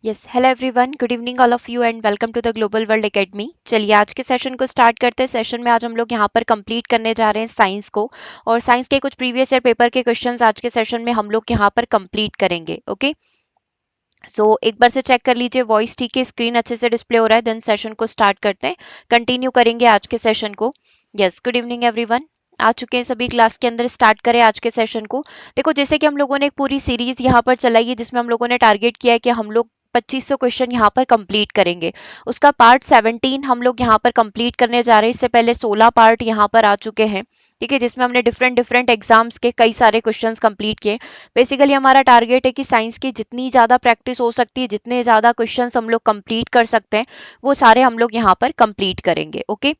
Yes hello everyone, good evening all of you and welcome to the global world academy. चलिए आज के session को start करते हैं। सेशन में आज हम लोग यहाँ पर कंप्लीट करने जा रहे हैं साइंस को, और साइंस के कुछ प्रीवियस ईयर पेपर के क्वेश्चंस आज के सेशन में हम लोग यहाँ पर कंप्लीट करेंगे। ओके, सो एक बार से चेक कर लीजिए वॉइस ठीक है, स्क्रीन अच्छे से डिस्प्ले हो रहा है। देन सेशन को स्टार्ट करते हैं, कंटिन्यू करेंगे आज के सेशन को। यस, गुड इवनिंग एवरीवन, आ चुके हैं सभी क्लास के अंदर। स्टार्ट करें आज के सेशन को। देखो, जैसे कि हम लोगों ने एक पूरी सीरीज यहाँ पर चलाई है जिसमें हम लोगों ने टारगेट किया है कि हम लोग 2500 क्वेश्चन यहाँ पर कंप्लीट करेंगे। उसका पार्ट 17 हम लोग यहाँ पर कंप्लीट करने जा रहे हैं। इससे पहले 16 पार्ट यहाँ पर आ चुके हैं, ठीक है, जिसमें हमने डिफरेंट डिफरेंट एग्जाम्स के कई सारे क्वेश्चंस कंप्लीट किए। बेसिकली हमारा टारगेट है कि साइंस की जितनी ज़्यादा प्रैक्टिस हो सकती है, जितने ज़्यादा क्वेश्चंस हम लोग कंप्लीट कर सकते हैं, वो सारे हम लोग यहाँ पर कंप्लीट करेंगे। ओके,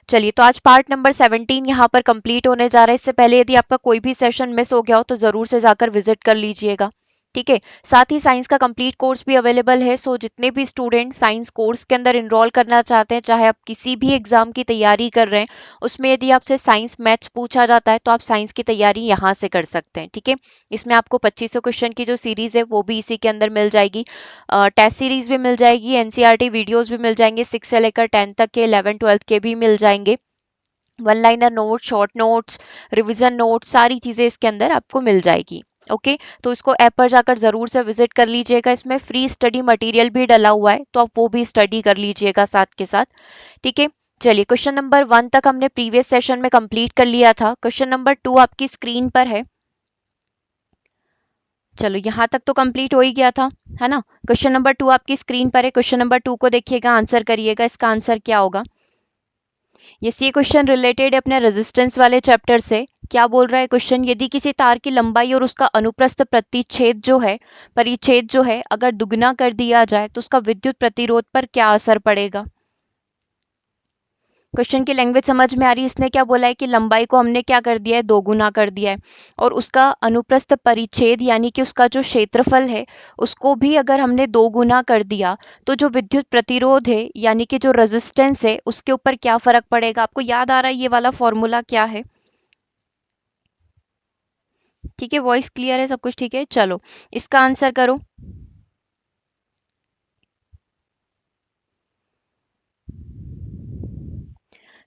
चलिए तो आज पार्ट नंबर 17 यहाँ पर कंप्लीट होने जा रहा है। इससे पहले यदि आपका कोई भी सेशन मिस हो गया हो तो ज़रूर से जाकर विजिट कर लीजिएगा, ठीक है। साथ ही साइंस का कंप्लीट कोर्स भी अवेलेबल है। सो जितने भी स्टूडेंट साइंस कोर्स के अंदर इनरोल करना चाहते हैं, चाहे आप किसी भी एग्जाम की तैयारी कर रहे हैं, उसमें यदि आपसे साइंस मैथ्स पूछा जाता है तो आप साइंस की तैयारी यहाँ से कर सकते हैं, ठीक है। इसमें आपको 2500 क्वेश्चन की जो सीरीज है वो भी इसी के अंदर मिल जाएगी। टेस्ट सीरीज भी मिल जाएगी, एनसीईआरटी वीडियोस भी मिल जाएंगे, 6 से लेकर 10 तक के, 11 12 के भी मिल जाएंगे। One liner notes, short notes, revision notes, सारी चीजें इसके अंदर आपको मिल जाएगी। ओके, तो इसको ऐप पर जाकर जरूर से विजिट कर लीजिएगा। इसमें फ्री स्टडी मटेरियल भी डला हुआ है, तो आप वो भी स्टडी कर लीजिएगा साथ के साथ, ठीक है। चलिए, क्वेश्चन नंबर 1 तक हमने प्रीवियस सेशन में कंप्लीट कर लिया था। क्वेश्चन नंबर 2 आपकी स्क्रीन पर है। चलो, यहाँ तक तो कंप्लीट हो ही गया था, है ना। क्वेश्चन नंबर 2 आपकी स्क्रीन पर है। क्वेश्चन नंबर 2 को देखिएगा, आंसर करिएगा। इसका आंसर क्या होगा? ये क्वेश्चन रिलेटेड है अपने रेजिस्टेंस वाले चैप्टर से। क्या बोल रहा है क्वेश्चन? यदि किसी तार की लंबाई और उसका अनुप्रस्थ प्रतिच्छेद जो है, परिच्छेद जो है, अगर दुगना कर दिया जाए तो उसका विद्युत प्रतिरोध पर क्या असर पड़ेगा? क्वेश्चन की लैंग्वेज समझ में आ रही है? इसने क्या बोला है कि लंबाई को हमने क्या कर दिया है, दोगुना कर दिया है, और उसका अनुप्रस्थ परिच्छेद यानी कि उसका जो क्षेत्रफल है उसको भी अगर हमने दोगुना कर दिया तो जो विद्युत प्रतिरोध है यानी कि जो रेजिस्टेंस है उसके ऊपर क्या फर्क पड़ेगा? आपको याद आ रहा है ये वाला फॉर्मूला क्या है? ठीक है, वॉइस क्लियर है, सब कुछ ठीक है। चलो, इसका आंसर करो।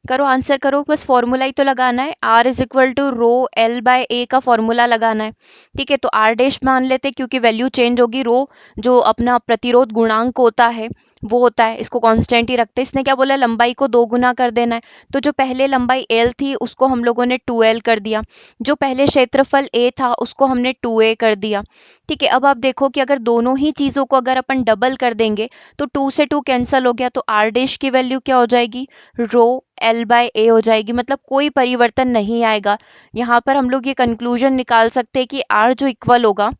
करो, आंसर करो। बस फॉर्मूला ही तो लगाना है, r is equal to rho l by a का फॉर्मूला लगाना है, ठीक है। तो आर डैश मान लेते हैं क्योंकि वैल्यू चेंज होगी। रो जो अपना प्रतिरोध गुणांक होता है वो होता है, इसको कांस्टेंट ही रखते हैं। इसने क्या बोला? लंबाई को दो गुना कर देना है। तो जो पहले लंबाई एल थी उसको हम लोगों ने 2l कर दिया, जो पहले क्षेत्रफल ए था उसको हमने 2a कर दिया, ठीक है। अब आप देखो कि अगर दोनों ही चीजों को अगर अपन डबल कर देंगे तो 2 से 2 कैंसल हो गया, तो आर डैश की वैल्यू क्या हो जाएगी? रो एल बाय ए हो जाएगी। मतलब कोई परिवर्तन नहीं आएगा। यहाँ पर हम लोग ये कंक्लूजन निकाल सकते हैं कि आर जो इक्वल होगा,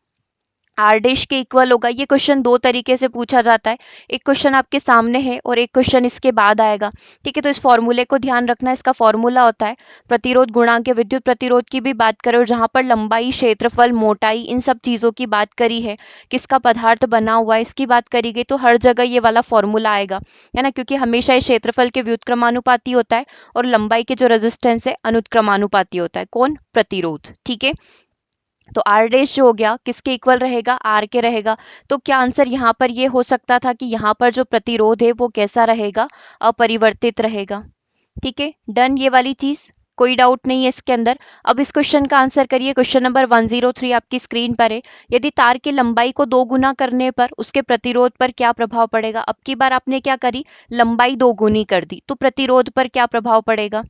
आर डैश के इक्वल होगा। ये क्वेश्चन दो तरीके से पूछा जाता है, एक क्वेश्चन आपके सामने है और एक क्वेश्चन इसके बाद आएगा, ठीक है। तो इस फॉर्मूले को ध्यान रखना। इसका फॉर्मूला होता है प्रतिरोध गुणांक। विद्युत प्रतिरोध की भी बात करें और जहां पर लंबाई, क्षेत्रफल, मोटाई, इन सब चीजों की बात करी है, किसका पदार्थ बना हुआ है इसकी बात करी गई, तो हर जगह ये वाला फॉर्मूला आएगा, है ना, क्योंकि हमेशा ये क्षेत्रफल के व्युत्क्रमानुपाती होता है और लंबाई के जो रेजिस्टेंस है अनुत्क्रमानुपाती होता है। कौन? प्रतिरोध, ठीक है। तो आर डैश जो हो गया किसके इक्वल रहेगा? आर के रहेगा। तो क्या आंसर यहाँ पर ये हो सकता था कि यहाँ पर जो प्रतिरोध है वो कैसा रहेगा? अपरिवर्तित रहेगा, ठीक है। डन, ये वाली चीज कोई डाउट नहीं है इसके अंदर। अब इस क्वेश्चन का आंसर करिए। क्वेश्चन नंबर 103 आपकी स्क्रीन पर है। यदि तार की लंबाई को दो गुना करने पर उसके प्रतिरोध पर क्या प्रभाव पड़ेगा? अब की बार आपने क्या करी? लंबाई दो गुनी कर दी, तो प्रतिरोध पर क्या प्रभाव पड़ेगा?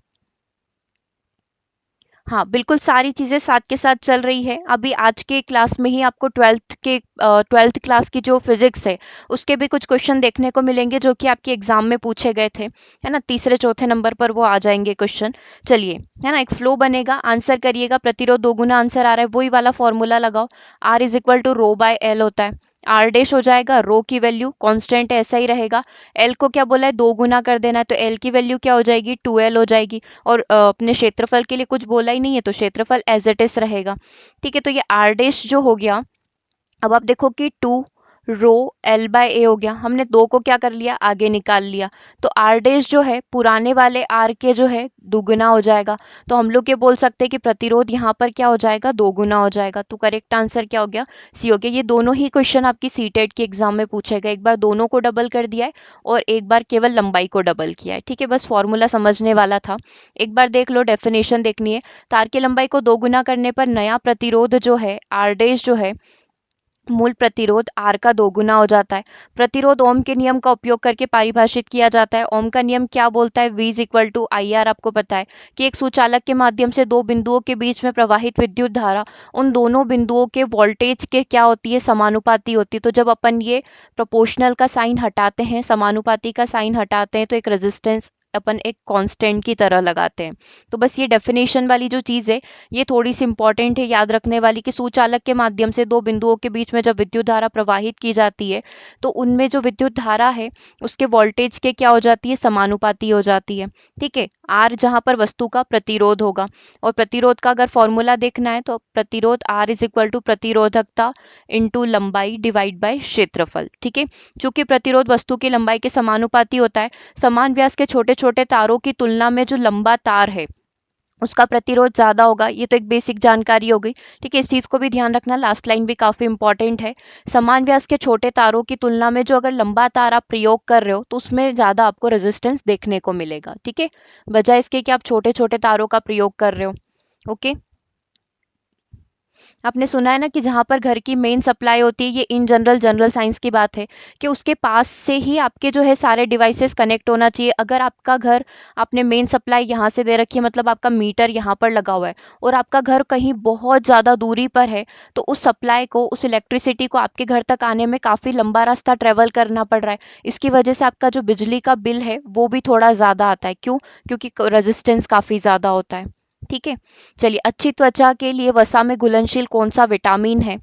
हाँ, बिल्कुल सारी चीजें साथ के साथ चल रही है। अभी आज के क्लास में ही आपको ट्वेल्थ क्लास की जो फिजिक्स है उसके भी कुछ क्वेश्चन देखने को मिलेंगे जो कि आपके एग्जाम में पूछे गए थे, है ना। तीसरे चौथे नंबर पर वो आ जाएंगे क्वेश्चन। चलिए, है ना, एक फ्लो बनेगा, आंसर करिएगा। प्रतिरोध दोगुना आंसर आ रहा है, वही वाला फॉर्मूला लगाओ। R is equal to rho by L होता है। आर डैश हो जाएगा, रो की वैल्यू कांस्टेंट है, ऐसा ही रहेगा। एल को क्या बोला है? दो गुना कर देना है, तो एल की वैल्यू क्या हो जाएगी? 2l हो जाएगी। और अपने क्षेत्रफल के लिए कुछ बोला ही नहीं है तो क्षेत्रफल एज इट इज रहेगा, ठीक है। तो ये आर डैश जो हो गया, अब आप देखो कि 2 रो एल बाय ए हो गया, हमने 2 को क्या कर लिया, आगे निकाल लिया। तो आर डैश जो है पुराने वाले आर के जो है दुगुना हो जाएगा। तो हम लोग ये बोल सकते हैं कि प्रतिरोध यहाँ पर क्या हो जाएगा, दोगुना हो जाएगा। तो करेक्ट आंसर क्या हो गया, सी हो गया। ये दोनों ही क्वेश्चन आपकी सीटेट के एग्जाम में पूछे गए, एक बार दोनों को डबल कर दिया है और एक बार केवल लंबाई को डबल किया है। ठीक है, बस फॉर्मूला समझने वाला था। एक बार देख लो, डेफिनेशन देखनी है। तार की लंबाई को दोगुना करने पर नया प्रतिरोध जो है आर डैश जो है मूल प्रतिरोध R का दोगुना हो जाता है। प्रतिरोध ओम के नियम का उपयोग करके परिभाषित किया जाता है। ओम का नियम क्या बोलता है, V is equal to I R. आपको पता है कि एक सुचालक के माध्यम से दो बिंदुओं के बीच में प्रवाहित विद्युत धारा उन दोनों बिंदुओं के वोल्टेज के क्या होती है, समानुपाती होती है। तो जब अपन ये प्रोपोर्शनल का साइन हटाते हैं, समानुपाती का साइन हटाते हैं, तो एक रेजिस्टेंस अपन एक कांस्टेंट की तरह लगाते हैं। तो बस ये डेफिनेशन वाली जो चीज़ है ये थोड़ी सी इंपॉर्टेंट है याद रखने वाली, कि सुचालक के माध्यम से दो बिंदुओं के बीच में जब विद्युत धारा प्रवाहित की जाती है तो उनमें जो विद्युत धारा है उसके वोल्टेज के क्या हो जाती है, समानुपाती हो जाती है। ठीक है, आर जहां पर वस्तु का प्रतिरोध होगा, और प्रतिरोध का अगर फॉर्मूला देखना है तो प्रतिरोध आर इज इक्वल टू प्रतिरोधकता इंटू लंबाई डिवाइड बाय क्षेत्रफल। ठीक है, चूंकि प्रतिरोध वस्तु की लंबाई के समानुपाती होता है, समान व्यास के छोटे छोटे तारों की तुलना में जो लंबा तार है उसका प्रतिरोध ज्यादा होगा। ये तो एक बेसिक जानकारी हो गई। ठीक है, इस चीज को भी ध्यान रखना, लास्ट लाइन भी काफी इंपॉर्टेंट है। समान व्यास के छोटे तारों की तुलना में जो अगर लंबा तार आप प्रयोग कर रहे हो तो उसमें ज्यादा आपको रेजिस्टेंस देखने को मिलेगा। ठीक है, बजाय इसके कि आप छोटे छोटे तारों का प्रयोग कर रहे हो। ओके, आपने सुना है ना कि जहाँ पर घर की मेन सप्लाई होती है, ये इन जनरल जनरल साइंस की बात है, कि उसके पास से ही आपके जो है सारे डिवाइसेस कनेक्ट होना चाहिए। अगर आपका घर, आपने मेन सप्लाई यहाँ से दे रखी है, मतलब आपका मीटर यहाँ पर लगा हुआ है और आपका घर कहीं बहुत ज़्यादा दूरी पर है, तो उस सप्लाई को, उस इलेक्ट्रिसिटी को आपके घर तक आने में काफ़ी लंबा रास्ता ट्रेवल करना पड़ रहा है। इसकी वजह से आपका जो बिजली का बिल है वो भी थोड़ा ज़्यादा आता है। क्यों? क्योंकि रेजिस्टेंस काफ़ी ज़्यादा होता है। ठीक है, चलिए, अच्छी त्वचा के लिए वसा में घुलनशील कौन सा विटामिन है?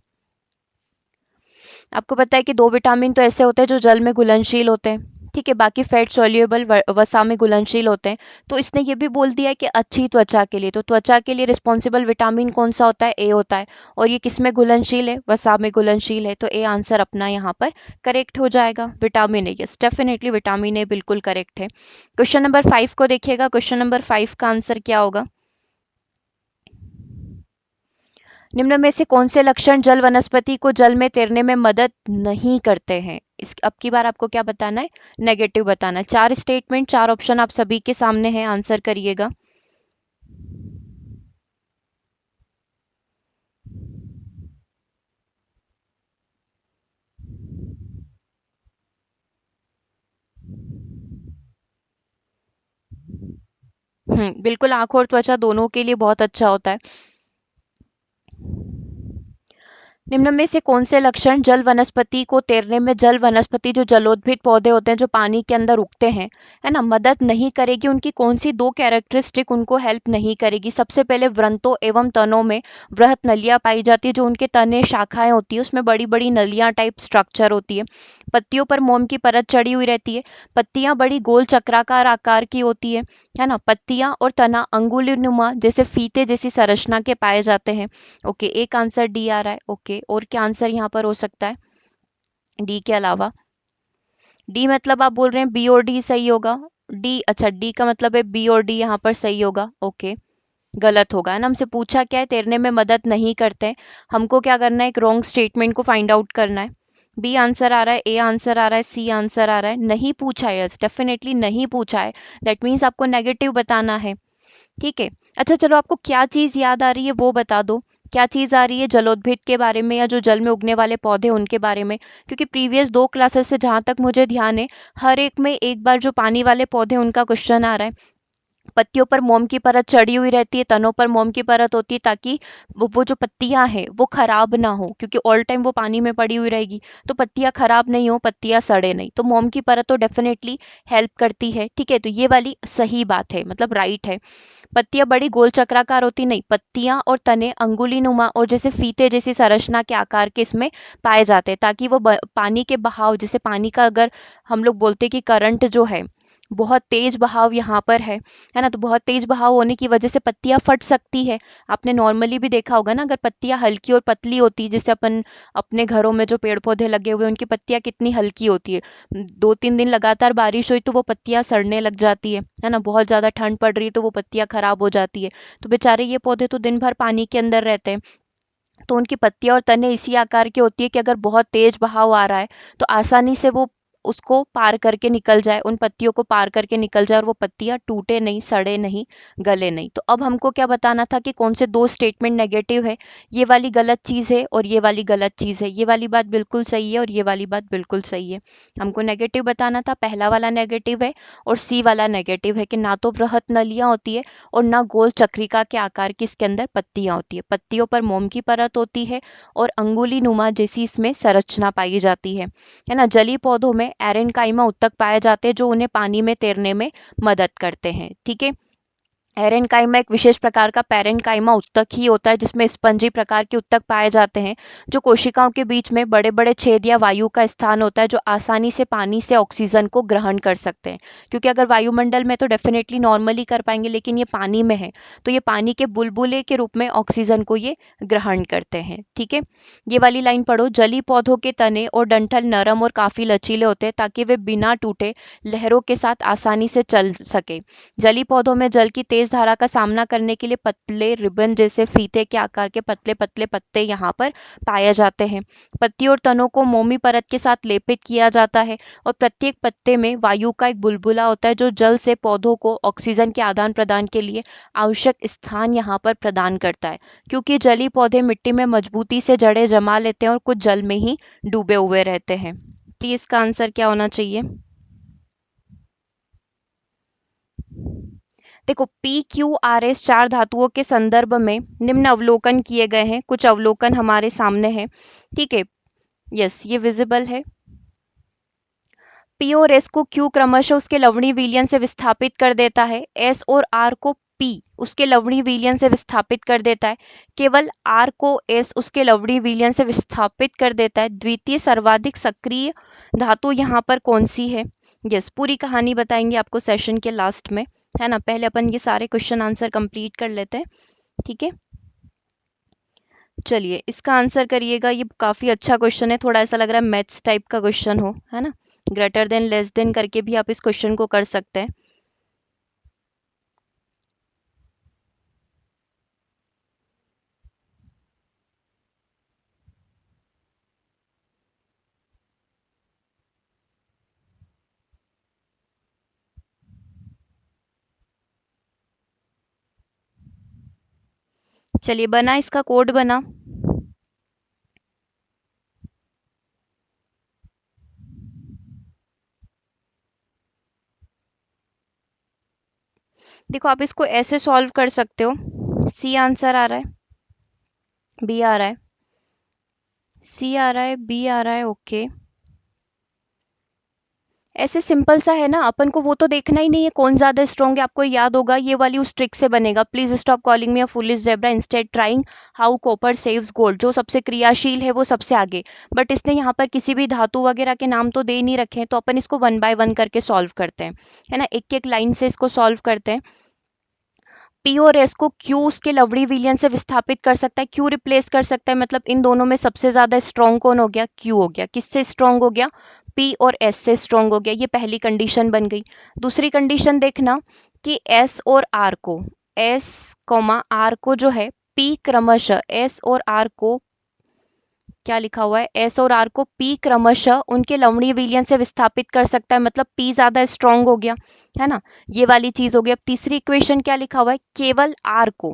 आपको पता है कि दो विटामिन तो ऐसे होते हैं जो जल में घुलनशील होते हैं। ठीक है, बाकी फैट सॉल्युबल वसा में घुलनशील होते हैं। तो इसने ये भी बोल दिया है कि अच्छी त्वचा के लिए, तो त्वचा के लिए रिस्पॉन्सिबल विटामिन कौन सा होता है, ए होता है। और ये किस में घुलनशील है, वसा में घुलनशील है। तो ए आंसर अपना यहाँ पर करेक्ट हो जाएगा, vitamin A. Yes, definitely vitamin A बिल्कुल करेक्ट है। क्वेश्चन नंबर 5 को देखिएगा। क्वेश्चन नंबर 5 का आंसर क्या होगा, निम्न में से कौन से लक्षण जल वनस्पति को जल में तैरने में मदद नहीं करते हैं? इस अब की बार आपको क्या बताना है, नेगेटिव बताना है। 4 स्टेटमेंट, 4 ऑप्शन आप सभी के सामने हैं, आंसर करिएगा। बिल्कुल, आंख और त्वचा दोनों के लिए बहुत अच्छा होता है। निम्न में से कौन से लक्षण जल वनस्पति को तैरने में, जल वनस्पति जो जलोद्भिद पौधे होते हैं जो पानी के अंदर उगते हैं, है ना, मदद नहीं करेगी? उनकी कौन सी दो कैरेक्टरिस्टिक उनको हेल्प नहीं करेगी? सबसे पहले वृंतों एवं तनों में वृहत नलियां पाई जाती है। जो उनके तने शाखाएं होती है उसमें बड़ी बड़ी नलियां टाइप स्ट्रक्चर होती है। पत्तियों पर मोम की परत चढ़ी हुई रहती है। पत्तियां बड़ी गोल चक्राकार आकार की होती है ना। पत्तियां और तना अंगुलिनुमा जैसे फीते जैसी संरचना के पाए जाते हैं। ओके, एक आंसर डी आ रहा है। ओके, और क्या आंसर यहाँ पर हो सकता है डी के अलावा? डी मतलब आप बोल रहे हैं बी और डी सही होगा? डी, अच्छा, डी का मतलब है बी और डी यहाँ पर सही होगा। ओके, गलत होगा, है ना। हमसे पूछा क्या है, तैरने में मदद नहीं करते हैं। हमको क्या करना है, एक रॉन्ग स्टेटमेंट को फाइंड आउट करना है। बी आंसर आ रहा है, ए आंसर आ रहा है, सी आंसर आ रहा है। नहीं पूछा है, यस, डेफिनेटली नहीं पूछा है। दैट मीन्स आपको नेगेटिव बताना है। ठीक है, अच्छा चलो, आपको क्या चीज़ याद आ रही है वो बता दो। क्या चीज़ आ रही है जलोद्भिद के बारे में या जो जल में उगने वाले पौधे उनके बारे में? क्योंकि प्रीवियस 2 क्लासेस से जहाँ तक मुझे ध्यान है, हर एक में एक बार जो पानी वाले पौधे उनका क्वेश्चन आ रहा है। पत्तियों पर मोम की परत चढ़ी हुई रहती है, तनों पर मोम की परत होती है, ताकि वो जो पत्तियां हैं वो खराब ना हो, क्योंकि ऑल टाइम वो पानी में पड़ी हुई रहेगी। तो पत्तियां खराब नहीं हो, पत्तियां सड़े नहीं, तो मोम की परत तो डेफिनेटली हेल्प करती है। ठीक है, तो ये वाली सही बात है, मतलब राइट है। पत्तियां बड़ी गोल चक्राकार होती नहीं, पत्तियां और तने अंगुलीनुमा और जैसे फीते जैसी संरचना के आकार के इसमें पाए जाते हैं, ताकि वो पानी के बहाव, जैसे पानी का अगर हम लोग बोलते हैं कि करंट जो है बहुत तेज बहाव यहाँ पर है ना। तो बहुत तेज बहाव होने की वजह से पत्तियां फट सकती है। आपने नॉर्मली भी देखा होगा ना, अगर पत्तियां हल्की और पतली होती, जैसे अपन अपने घरों में जो पेड़ पौधे लगे हुए हैं उनकी पत्तियां कितनी हल्की होती है, 2-3 दिन लगातार बारिश हुई तो वो पत्तियां सड़ने लग जाती है ना। बहुत ज्यादा ठंड पड़ रही है तो वो पत्तियां खराब हो जाती है। तो बेचारे ये पौधे तो दिन भर पानी के अंदर रहते हैं, तो उनकी पत्तियां और तने इसी आकार की होती है कि अगर बहुत तेज बहाव आ रहा है तो आसानी से वो उसको पार करके निकल जाए, उन पत्तियों को पार करके निकल जाए और वो पत्तियां टूटे नहीं, सड़े नहीं, गले नहीं। तो अब हमको क्या बताना था कि कौन से दो स्टेटमेंट नेगेटिव है। ये वाली गलत चीज है और ये वाली गलत चीज है। ये वाली बात बिल्कुल सही है और ये वाली बात बिल्कुल सही है। हमको नेगेटिव बताना था। पहला वाला नेगेटिव है और सी वाला नेगेटिव है कि ना तो वृहत नलियां होती है और ना गोल चक्रिका के आकार की इसके अंदर पत्तियां होती है। पत्तियों पर मोम की परत होती है और अंगुली नुमा जैसी इसमें संरचना पाई जाती है ना। जलीय पौधों में एरेनकाइमा उत्तक पाए जाते हैं जो उन्हें पानी में तैरने में मदद करते हैं। ठीक है। एरेनकाइमा एक विशेष प्रकार का पैरेनकाइमा उत्तक ही होता है जिसमें स्पंजी प्रकार के उत्तक पाए जाते हैं जो कोशिकाओं के बीच में बड़े बड़े छेद या वायु का स्थान होता है जो आसानी से पानी से ऑक्सीजन को ग्रहण कर सकते हैं। क्योंकि अगर वायुमंडल में तो डेफिनेटली नॉर्मली कर पाएंगे, लेकिन ये पानी में है तो ये पानी के बुलबुले के रूप में ऑक्सीजन को ये ग्रहण करते हैं। ठीक है। ये वाली लाइन पढ़ो। जलीय पौधों के तने और डंठल नरम और काफी लचीले होते हैं ताकि वे बिना टूटे लहरों के साथ आसानी से चल सके। जलीय पौधों में जल की तेज धारा का सामना करने के लिए पतले रिबन जैसे फीते के आकार के पतले पतले पत्ते यहाँ पर पाए जाते हैं। पत्ती और तनों को मोमी परत के साथ लेपित किया जाता है और प्रत्येक पत्ते में वायु का एक बुलबुला होता है जो जल से पौधों को ऑक्सीजन के आदान प्रदान के लिए आवश्यक स्थान यहाँ पर प्रदान करता है। क्योंकि जलीय पौधे मिट्टी में मजबूती से जड़ें जमा लेते हैं और कुछ जल में ही डूबे हुए रहते हैं। तो इसका आंसर क्या होना चाहिए? देखो, पी क्यू आर एस चार धातुओं के संदर्भ में निम्न अवलोकन किए गए हैं। कुछ अवलोकन हमारे सामने हैं। ठीक है। यस, ये विजिबल है। पी और एस को क्यू क्रमशः उसके लवणीय विलयन से विस्थापित कर देता है। एस और आर को पी उसके लवणीय विलयन से विस्थापित कर देता है। केवल आर को एस उसके लवणीय विलयन से विस्थापित कर देता है। द्वितीय सर्वाधिक सक्रिय धातु यहाँ पर कौन सी है? यस, पूरी कहानी बताएंगे आपको सेशन के लास्ट में, है ना। पहले अपन ये सारे क्वेश्चन आंसर कंप्लीट कर लेते हैं। ठीक है। चलिए इसका आंसर करिएगा। ये काफी अच्छा क्वेश्चन है, थोड़ा ऐसा लग रहा है मैथ्स टाइप का क्वेश्चन हो, है ना। ग्रेटर देन लेस देन करके भी आप इस क्वेश्चन को कर सकते हैं। चलिए बना, इसका कोड बना। देखो आप इसको ऐसे सॉल्व कर सकते हो। सी आंसर आ रहा है, बी आ रहा है, सी आ रहा है, बी आ रहा है। ओके, ऐसे सिंपल सा है ना। अपन को वो तो देखना ही नहीं है कौन ज्यादा स्ट्रॉन्ग है। आपको याद होगा ये वाली उस ट्रिक से बनेगा। Please stop calling me a foolish zebra, instead trying how copper saves gold. जो सबसे क्रियाशील है वो सबसे आगे। बट इसने यहाँ पर किसी भी धातु वगैरह के नाम तो दे नहीं रखे हैं, तो अपन इसको 1 बाय 1 करके सॉल्व करते हैं, है ना। एक एक लाइन से इसको सॉल्व करते हैं। पी और एस को क्यू उसके लवणीय विलयन से विस्थापित कर सकता है, क्यू रिप्लेस कर सकता है। मतलब इन दोनों में सबसे ज्यादा स्ट्रॉन्ग कौन हो गया? क्यू हो गया। किससे स्ट्रॉन्ग हो गया? पी और एस से स्ट्रॉन्ग हो गया। ये पहली कंडीशन बन गई। दूसरी कंडीशन देखना कि एस और आर को, एस कॉमा आर को जो है पी क्रमशः, एस और आर को क्या लिखा हुआ है? एस और आर को पी क्रमशः उनके लवणीय विलयन से विस्थापित कर सकता है। मतलब पी ज्यादा स्ट्रॉन्ग हो गया, है ना। ये वाली चीज हो गई। अब तीसरी इक्वेशन क्या लिखा हुआ है? केवल आर को,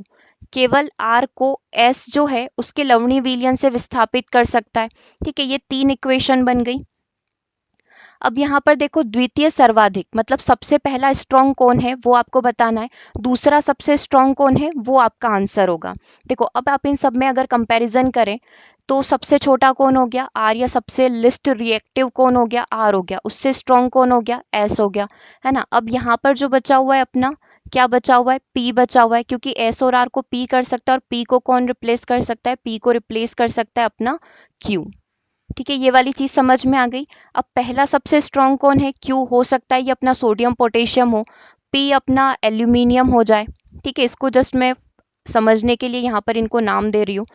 केवल आर को एस जो है उसके लवणीय विलयन से विस्थापित कर सकता है। ठीक है, ये 3 इक्वेशन बन गई। अब यहाँ पर देखो, द्वितीय सर्वाधिक मतलब सबसे पहला स्ट्रॉन्ग कौन है वो आपको बताना है। दूसरा सबसे स्ट्रॉन्ग कौन है वो आपका आंसर होगा। देखो अब आप इन सब में अगर कंपैरिजन करें तो सबसे छोटा कौन हो गया? आर। या सबसे लिस्ट रिएक्टिव कौन हो गया? आर हो गया। उससे स्ट्रॉन्ग कौन हो गया? एस हो गया, है ना। अब यहाँ पर जो बचा हुआ है अपना, क्या बचा हुआ है? पी बचा हुआ है। क्योंकि एस और आर को पी कर सकता है और पी को कौन रिप्लेस कर सकता है? पी को रिप्लेस कर सकता है अपना क्यू। ठीक है, ये वाली चीज समझ में आ गई। अब पहला सबसे स्ट्रांग कौन है? क्यू। हो सकता है ये अपना सोडियम पोटेशियम हो, पी अपना एल्यूमिनियम हो जाए। ठीक है, इसको जस्ट मैं समझने के लिए यहाँ पर इनको नाम दे रही हूँ।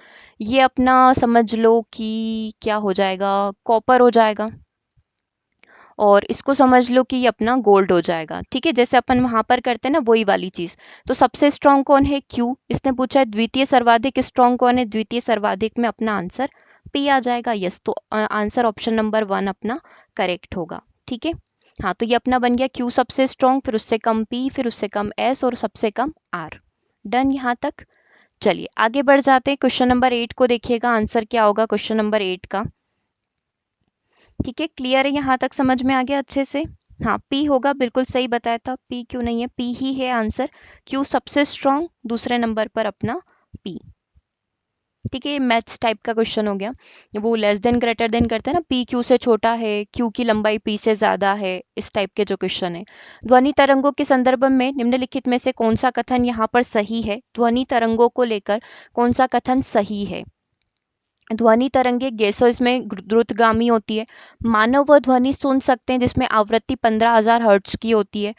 ये अपना समझ लो कि क्या हो जाएगा, कॉपर हो जाएगा। और इसको समझ लो कि ये अपना गोल्ड हो जाएगा। ठीक है, जैसे अपन वहां पर करते हैं ना, वही वाली चीज। तो सबसे स्ट्रांग कौन है? क्यू। इसने पूछा है द्वितीय सर्वाधिक स्ट्रांग कौन है? द्वितीय सर्वाधिक में अपना आंसर पी आ जाएगा। यस, तो आंसर ऑप्शन नंबर 1 अपना करेक्ट होगा। ठीक है, हाँ, तो ये अपना बन गया क्यू सबसे स्ट्रांग, फिर उससे कम पी, फिर उससे कम एस और सबसे कम आर। डन यहाँ तक। चलिए आगे बढ़ जाते हैं। क्वेश्चन नंबर 8 को देखिएगा, आंसर क्या होगा क्वेश्चन नंबर 8 का। ठीक है, क्लियर है यहाँ तक, समझ में आ गया अच्छे से? हाँ, पी होगा, बिल्कुल सही बताया था। पी क्यों नहीं है? पी ही है आंसर। क्यू सबसे स्ट्रांग, दूसरे नंबर पर अपना पी। ठीक है, ये मैथ्स टाइप का क्वेश्चन हो गया। वो लेस देन ग्रेटर देन करते हैं ना, पी क्यू से छोटा है, क्यू की लंबाई पी से ज्यादा है, इस टाइप के जो क्वेश्चन है। ध्वनि तरंगों के संदर्भ में निम्नलिखित में से कौन सा कथन यहाँ पर सही है? ध्वनि तरंगों को लेकर कौन सा कथन सही है? ध्वनि तरंगे गैसेस में द्रुतगामी होती है। मानव वह ध्वनि सुन सकते हैं जिसमें आवृत्ति 15,000 हर्ट्ज की होती है।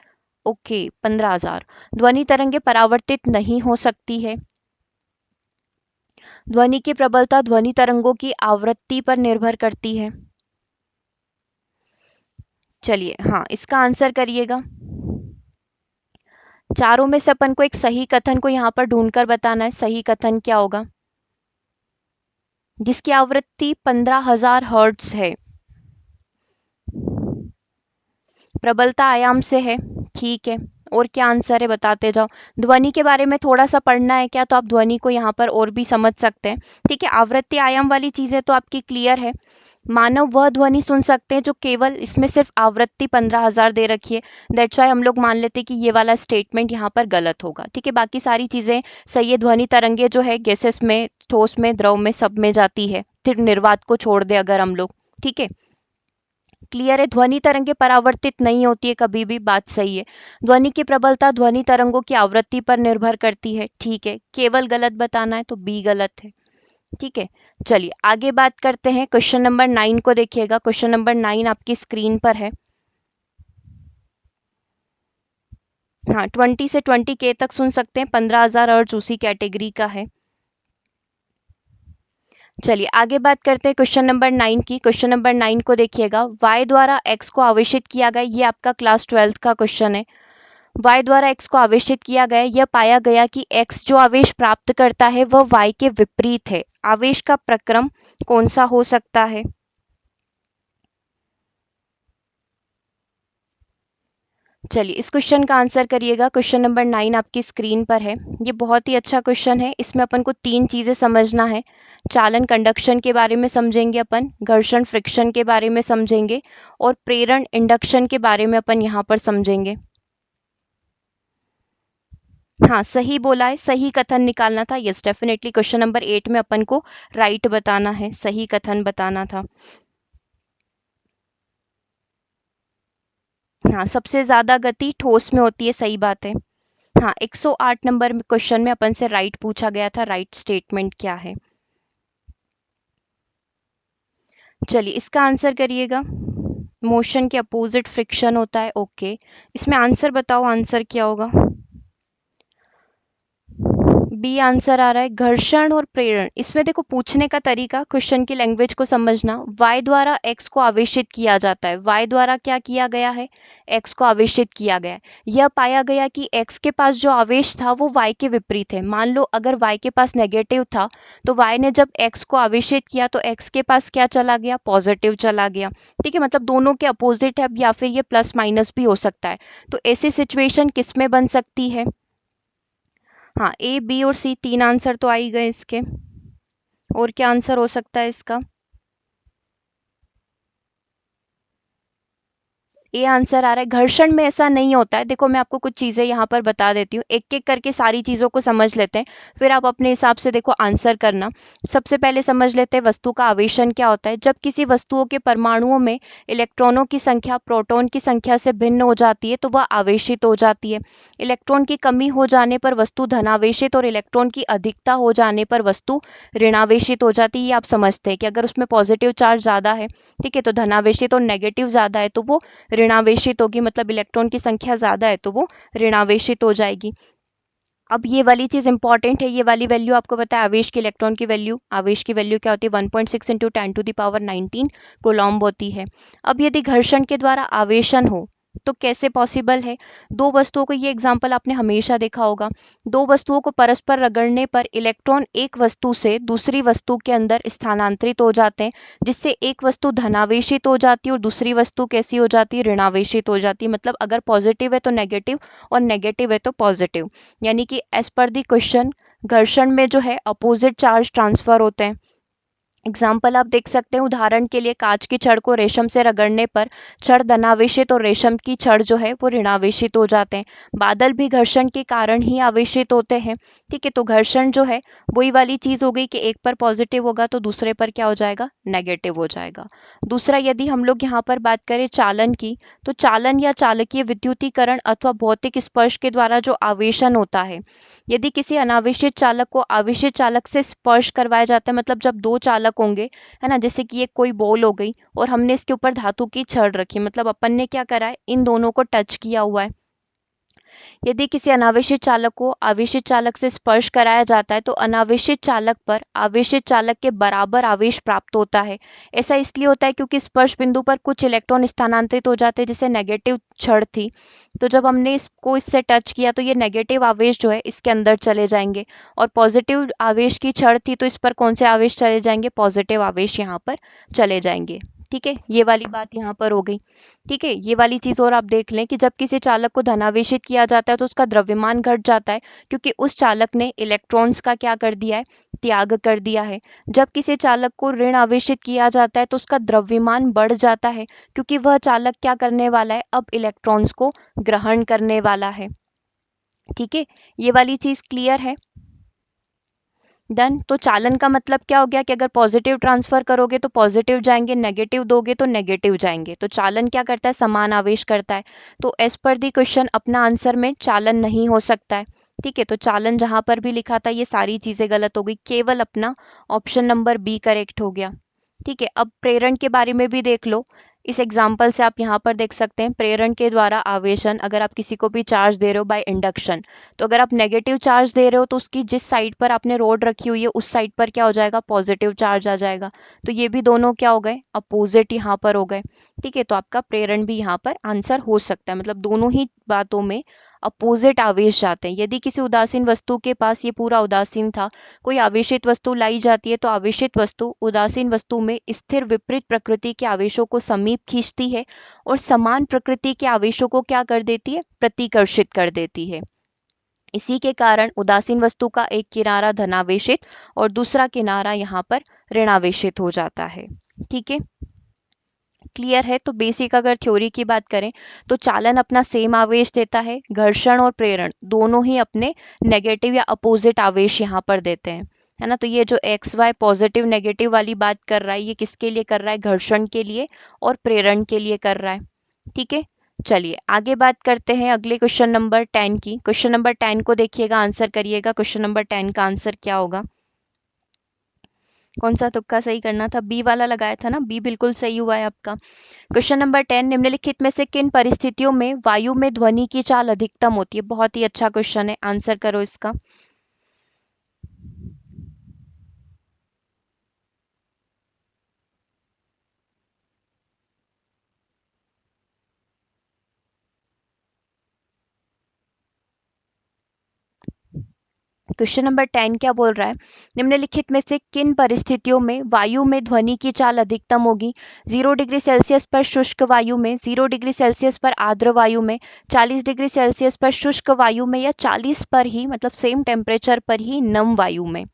ओके, 15,000। ध्वनि तरंगे परावर्तित नहीं हो सकती है। ध्वनि की प्रबलता ध्वनि तरंगों की आवृत्ति पर निर्भर करती है। चलिए, हाँ, इसका आंसर करिएगा। चारों में से अपन को एक सही कथन को यहाँ पर ढूंढकर बताना है। सही कथन क्या होगा? जिसकी आवृत्ति 15,000 हर्ट्ज है, प्रबलता आयाम से है। ठीक है, और क्या आंसर है बताते जाओ। ध्वनि के बारे में थोड़ा सा पढ़ना है क्या, तो आप ध्वनि को यहाँ पर और भी समझ सकते हैं। ठीक है, आवृत्ति आयाम वाली चीजें तो आपकी क्लियर है। मानव वह ध्वनि सुन सकते हैं जो केवल, इसमें सिर्फ आवृत्ति 15,000 दे रखी है। दैट्स वाई हम लोग मान लेते हैं कि ये वाला स्टेटमेंट यहाँ पर गलत होगा। ठीक है, बाकी सारी चीजें सही है। ध्वनि तरंगे जो है गैसेस में, ठोस में, द्रव में, सब में जाती है, फिर निर्वात को छोड़ दे अगर हम लोग। ठीक है, क्लियर है। ध्वनि तरंगे परावर्तित नहीं होती है कभी भी, बात सही है। ध्वनि की प्रबलता ध्वनि तरंगों की आवृत्ति पर निर्भर करती है। ठीक है, केवल गलत बताना है तो बी गलत है। ठीक है, चलिए आगे बात करते हैं। क्वेश्चन नंबर 9 को देखिएगा। क्वेश्चन नंबर 9 आपकी स्क्रीन पर है। हाँ, 20 से 20K तक सुन सकते हैं। 15,000 अर्ज उसी कैटेगरी का है। चलिए आगे बात करते हैं क्वेश्चन नंबर 9 की। क्वेश्चन नंबर 9 को देखिएगा। y द्वारा x को आवेशित किया गया, ये आपका क्लास 12th का क्वेश्चन है। y द्वारा x को आवेशित किया गया, यह पाया गया कि x जो आवेश प्राप्त करता है वह y के विपरीत है। आवेश का प्रक्रम कौन सा हो सकता है? चलिए इस क्वेश्चन का आंसर करिएगा। क्वेश्चन नंबर 9 आपकी स्क्रीन पर है। ये बहुत ही अच्छा क्वेश्चन है। इसमें अपन को 3 चीजें समझना है। चालन कंडक्शन के बारे में समझेंगे अपन, घर्षण फ्रिक्शन के बारे में समझेंगे, और प्रेरण इंडक्शन के बारे में अपन यहाँ पर समझेंगे। हाँ, सही बोला है, सही कथन निकालना था। यस, डेफिनेटली क्वेश्चन नंबर 8 में अपन को राइट बताना है, सही कथन बताना था। हाँ, सबसे ज्यादा गति ठोस में होती है, सही बात है। हाँ, 108 नंबर क्वेश्चन में अपन से राइट पूछा गया था। राइट स्टेटमेंट क्या है? चलिए इसका आंसर करिएगा। मोशन के अपोजिट फ्रिक्शन होता है। ओके, इसमें आंसर बताओ, आंसर क्या होगा? बी आंसर आ रहा है, घर्षण और प्रेरण। इसमें देखो पूछने का तरीका, क्वेश्चन की लैंग्वेज को समझना। y द्वारा x को आवेशित किया जाता है। y द्वारा क्या किया गया है? x को आवेशित किया गया है। यह पाया गया कि x के पास जो आवेश था वो y के विपरीत है। मान लो अगर y के पास नेगेटिव था, तो y ने जब x को आवेशित किया तो x के पास क्या चला गया? पॉजिटिव चला गया। ठीक है, मतलब दोनों के अपोजिट है, या फिर ये प्लस माइनस भी हो सकता है। तो ऐसी सिचुएशन किस में बन सकती है? हाँ, ए, बी और सी, 3 आंसर तो आ ही गए इसके। और क्या आंसर हो सकता है इसका? ए आंसर आ रहा है। घर्षण में ऐसा नहीं होता है। देखो मैं आपको कुछ चीज़ें यहाँ पर बता देती हूँ, एक एक करके सारी चीज़ों को समझ लेते हैं, फिर आप अपने हिसाब से देखो आंसर करना। सबसे पहले समझ लेते हैं वस्तु का आवेशन क्या होता है। जब किसी वस्तुओं के परमाणुओं में इलेक्ट्रॉनों की संख्या प्रोटॉन की संख्या से भिन्न हो जाती है तो वह आवेशित हो जाती है। इलेक्ट्रॉन की कमी हो जाने पर वस्तु धनावेशित और इलेक्ट्रॉन की अधिकता हो जाने पर वस्तु ऋणावेशित हो जाती है। ये आप समझते हैं कि अगर उसमें पॉजिटिव चार्ज ज़्यादा है, ठीक है, तो धनावेशित और नेगेटिव ज़्यादा है तो वो ऋणावेशित होगी, मतलब इलेक्ट्रॉन की संख्या ज़्यादा है तो वो ऋणावेशित हो जाएगी। अब ये वाली चीज़ इंपॉर्टेंट है, ये वाली वैल्यू आपको पता है आवेश की इलेक्ट्रॉन की वैल्यू, आवेश की वैल्यू क्या होती है 1.6 इंटू 10⁻19 कोलॉम्ब होती है। अब यदि घर्षण के द्वारा आवेशन हो तो कैसे पॉसिबल है। दो वस्तुओं को, ये एग्जाम्पल आपने हमेशा देखा होगा, दो वस्तुओं को परस्पर रगड़ने पर इलेक्ट्रॉन एक वस्तु से दूसरी वस्तु के अंदर स्थानांतरित हो जाते हैं, जिससे एक वस्तु धनावेशित हो जाती है और दूसरी वस्तु कैसी हो जाती है, ऋणावेशित हो जाती है। मतलब अगर पॉजिटिव है तो नेगेटिव और नेगेटिव है तो पॉजिटिव, यानी कि एज पर दी क्वेश्चन घर्षण में जो है अपोजिट चार्ज ट्रांसफर होते हैं। एग्जाम्पल आप देख सकते हैं, उदाहरण के लिए कांच की छड़ को रेशम से रगड़ने पर छड़ धनावेशित और रेशम की छड़ जो है वो ऋणावेशित हो जाते हैं। बादल भी घर्षण के कारण ही आवेशित होते हैं, ठीक है। तो घर्षण जो है वही वाली चीज हो गई कि एक पर पॉजिटिव होगा तो दूसरे पर क्या हो जाएगा, नेगेटिव हो जाएगा। दूसरा, यदि हम लोग यहाँ पर बात करें चालन की, तो चालन या चालकीय विद्युतीकरण अथवा भौतिक स्पर्श के द्वारा जो आवेशन होता है, यदि किसी अनावेशित चालक को आवेशित चालक से स्पर्श करवाया जाता है, मतलब जब दो चालक होंगे, है ना, जैसे कि ये कोई बॉल हो गई और हमने इसके ऊपर धातु की छड़ रखी, मतलब अपन ने क्या करा है, इन दोनों को टच किया हुआ है। यदि किसी अनावेशित चालक को आवेशित चालक से स्पर्श कराया जाता है तो अनावेशित चालक पर आवेशित चालक के बराबर आवेश प्राप्त होता है। ऐसा इसलिए होता है क्योंकि स्पर्श बिंदु पर कुछ इलेक्ट्रॉन स्थानांतरित हो जाते हैं, जैसे नेगेटिव छड़ थी, तो जब हमने इसको इससे टच किया तो ये नेगेटिव आवेश जो है इसके अंदर चले जाएंगे, और पॉजिटिव आवेश की छड़ थी तो इस पर कौन से आवेश चले जाएंगे, पॉजिटिव आवेश यहाँ पर चले जाएंगे। ठीक है, ये वाली बात यहाँ पर हो गई। ठीक है, ये वाली चीज और आप देख लें कि जब किसी चालक को धनावेशित किया जाता है तो उसका द्रव्यमान घट जाता है, क्योंकि उस चालक ने इलेक्ट्रॉन्स का क्या कर दिया है, त्याग कर दिया है। जब किसी चालक को ऋण आवेशित किया जाता है तो उसका द्रव्यमान बढ़ जाता है, क्योंकि वह चालक क्या करने वाला है, अब इलेक्ट्रॉन्स को ग्रहण करने वाला है। ठीक है, ये वाली चीज क्लियर है। डन। तो चालन का मतलब क्या हो गया कि अगर पॉजिटिव ट्रांसफर करोगे तो पॉजिटिव जाएंगे, नेगेटिव दोगे तो नेगेटिव जाएंगे। तो चालन क्या करता है, समान आवेश करता है। तो एज पर दी क्वेश्चन अपना आंसर में चालन नहीं हो सकता है। ठीक है, तो चालन जहां पर भी लिखा था ये सारी चीजें गलत हो गई, केवल अपना ऑप्शन नंबर बी करेक्ट हो गया। ठीक है, अब प्रेरण के बारे में भी देख लो। इस एग्जाम्पल से आप यहाँ पर देख सकते हैं, प्रेरण के द्वारा आवेशन, अगर आप किसी को भी चार्ज दे रहे हो बाय इंडक्शन, तो अगर आप नेगेटिव चार्ज दे रहे हो तो उसकी जिस साइड पर आपने रोड रखी हुई है उस साइड पर क्या हो जाएगा, पॉजिटिव चार्ज आ जाएगा। तो ये भी दोनों क्या हो गए, अपोजिट यहाँ पर हो गए। ठीक है, तो आपका प्रेरण भी यहाँ पर आंसर हो सकता है, मतलब दोनों ही बातों में अपोजिट आवेश जाते हैं। यदि किसी उदासीन वस्तु के पास, ये पूरा उदासीन था, कोई आवेशित वस्तु लाई जाती है तो आवेशित वस्तु उदासीन वस्तु में स्थिर विपरीत प्रकृति के आवेशों को समीप खींचती है और समान प्रकृति के आवेशों को क्या कर देती है, प्रतिकर्षित कर देती है। इसी के कारण उदासीन वस्तु का एक किनारा धनावेशित और दूसरा किनारा यहाँ पर ऋणावेशित हो जाता है। ठीक है, क्लियर है। तो बेसिक अगर थ्योरी की बात करें तो चालन अपना सेम आवेश देता है, घर्षण और प्रेरण दोनों ही अपने नेगेटिव या अपोजिट आवेश यहाँ पर देते हैं, है ना। तो ये जो एक्स वाई पॉजिटिव नेगेटिव वाली बात कर रहा है, ये किसके लिए कर रहा है, घर्षण के लिए और प्रेरण के लिए कर रहा है। ठीक है, चलिए आगे बात करते हैं अगले क्वेश्चन नंबर 10 की। क्वेश्चन नंबर 10 को देखिएगा, आंसर करिएगा। क्वेश्चन नंबर 10 का आंसर क्या होगा, कौन सा तुक्का सही करना था, बी वाला लगाया था ना, बी बिल्कुल सही हुआ है आपका। क्वेश्चन नंबर 10, निम्नलिखित में से किन परिस्थितियों में वायु में ध्वनि की चाल अधिकतम होती है। बहुत ही अच्छा क्वेश्चन है, आंसर करो इसका। क्वेश्चन नंबर 10 क्या बोल रहा है, निम्नलिखित में से किन परिस्थितियों में वायु में ध्वनि की चाल अधिकतम होगी। 0 डिग्री सेल्सियस पर शुष्क वायु में, 0 डिग्री सेल्सियस पर आर्द्र वायु में, 40 डिग्री सेल्सियस पर शुष्क वायु में, या 40 पर ही, मतलब सेम टेम्परेचर पर ही नम वायु में।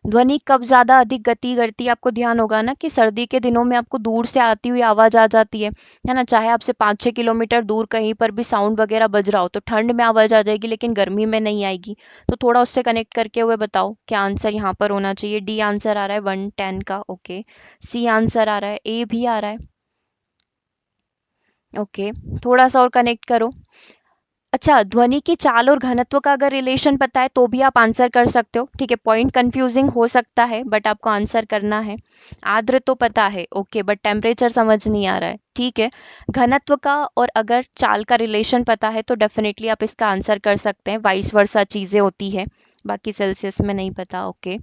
ध्वनि कब ज्यादा अधिक गति करती है? आपको ध्यान होगा ना कि सर्दी के दिनों में आपको दूर से आती हुई आवाज आ जाती है ना, चाहे आपसे 5-6 किलोमीटर दूर कहीं पर भी साउंड वगैरह बज रहा हो तो ठंड में आवाज आ जाएगी लेकिन गर्मी में नहीं आएगी। तो थोड़ा उससे कनेक्ट करके हुए बताओ क्या आंसर यहाँ पर होना चाहिए। डी आंसर आ रहा है 110 का, ओके। सी आंसर आ रहा है, ए भी आ रहा है, ओके। थोड़ा सा और कनेक्ट करो। अच्छा, ध्वनि की चाल और घनत्व का अगर रिलेशन पता है तो भी आप आंसर कर सकते हो, ठीक है। पॉइंट कंफ्यूजिंग हो सकता है बट आपको आंसर करना है। आर्द्र तो पता है, ओके, बट टेम्परेचर समझ नहीं आ रहा है, ठीक है। घनत्व का और अगर चाल का रिलेशन पता है तो डेफिनेटली आप इसका आंसर कर सकते हैं। वाइस वर्सा चीजें होती है, बाकी सेल्सियस में नहीं पता, ओके।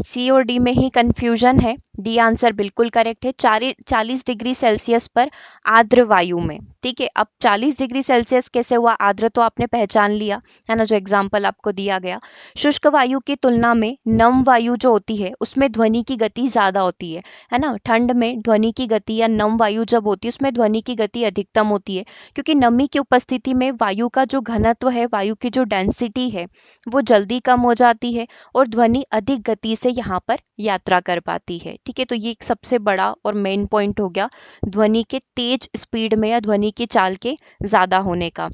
सी और डी में ही कंफ्यूजन है। डी आंसर बिल्कुल करेक्ट है। 40 डिग्री सेल्सियस पर आर्द्र वायु में, ठीक है। अब 40 डिग्री सेल्सियस कैसे हुआ? आर्द्र तो आपने पहचान लिया है ना, जो एग्जाम्पल आपको दिया गया। शुष्क वायु की तुलना में नम वायु जो होती है उसमें ध्वनि की गति ज्यादा होती है ना। ठंड में ध्वनि की गति या नम वायु जब होती है उसमें ध्वनि की गति अधिकतम होती है, क्योंकि नमी की उपस्थिति में वायु का जो घनत्व है, वायु की जो डेंसिटी है वो जल्दी कम हो जाती है और ध्वनि अधिक गति से यहाँ पर यात्रा कर पाती है, ठीक है। तो ये एक सबसे बड़ा और मेन पॉइंट हो गया ध्वनि के तेज स्पीड में या ध्वनि की चाल के ज्यादा होने का।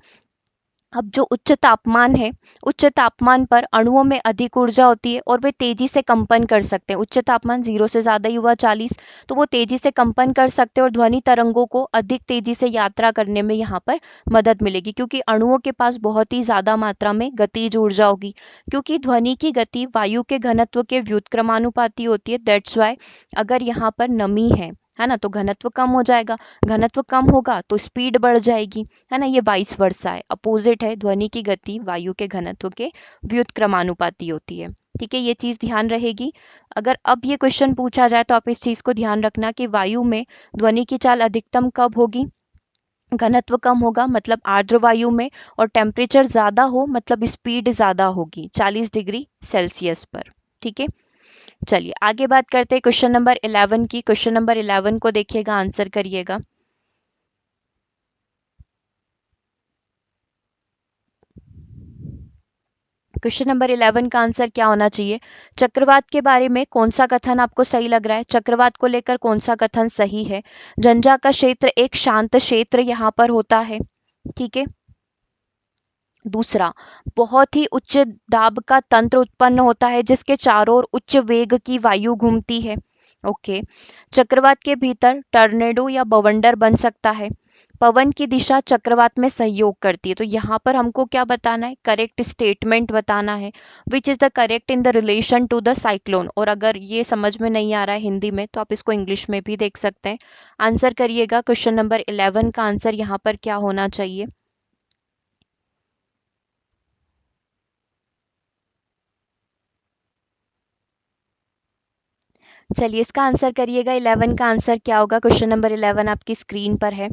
अब जो उच्च तापमान है, उच्च तापमान पर अणुओं में अधिक ऊर्जा होती है और वे तेजी से कंपन कर सकते हैं। उच्च तापमान 0 से ज्यादा ही हुआ 40, तो वो तेजी से कंपन कर सकते हैं और ध्वनि तरंगों को अधिक तेजी से यात्रा करने में यहाँ पर मदद मिलेगी, क्योंकि अणुओं के पास बहुत ही ज्यादा मात्रा में गतिज ऊर्जा होगी। क्योंकि ध्वनि की गति वायु के घनत्व के व्युत्क्रमानुपाती होती है, दैट्स वाई अगर यहाँ पर नमी है ना, तो घनत्व कम हो जाएगा। घनत्व कम होगा तो स्पीड बढ़ जाएगी, है ना। ये वाइस वर्सा है, अपोजिट है। ध्वनि की गति वायु के घनत्व के व्युत्क्रमानुपाती होती है, ठीक है। ये चीज ध्यान रहेगी। अगर अब ये क्वेश्चन पूछा जाए तो आप इस चीज को ध्यान रखना कि वायु में ध्वनि की चाल अधिकतम कब होगी? घनत्व कम होगा मतलब आर्द्र वायु में, और टेम्परेचर ज्यादा हो मतलब स्पीड ज्यादा होगी 40 डिग्री सेल्सियस पर, ठीक है। चलिए आगे बात करते हैं क्वेश्चन नंबर 11 की। क्वेश्चन नंबर 11 को देखिएगा, आंसर करिएगा। क्वेश्चन नंबर 11 का आंसर क्या होना चाहिए? चक्रवात के बारे में कौन सा कथन आपको सही लग रहा है? चक्रवात को लेकर कौन सा कथन सही है? झंझा का क्षेत्र एक शांत क्षेत्र यहाँ पर होता है, ठीक है। दूसरा, बहुत ही उच्च दाब का तंत्र उत्पन्न होता है जिसके चारों ओर उच्च वेग की वायु घूमती है, ओके। चक्रवात के भीतर टर्नेडो या बवंडर बन सकता है। पवन की दिशा चक्रवात में सहयोग करती है। तो यहाँ पर हमको क्या बताना है? करेक्ट स्टेटमेंट बताना है, which is the correct in the relation to the cyclone. और अगर ये समझ में नहीं आ रहा है हिंदी में तो आप इसको इंग्लिश में भी देख सकते हैं। आंसर करिएगा। क्वेश्चन नंबर 11 का आंसर यहाँ पर क्या होना चाहिए? चलिए इसका आंसर करिएगा। 11 का आंसर क्या होगा? क्वेश्चन नंबर 11 आपकी स्क्रीन पर है।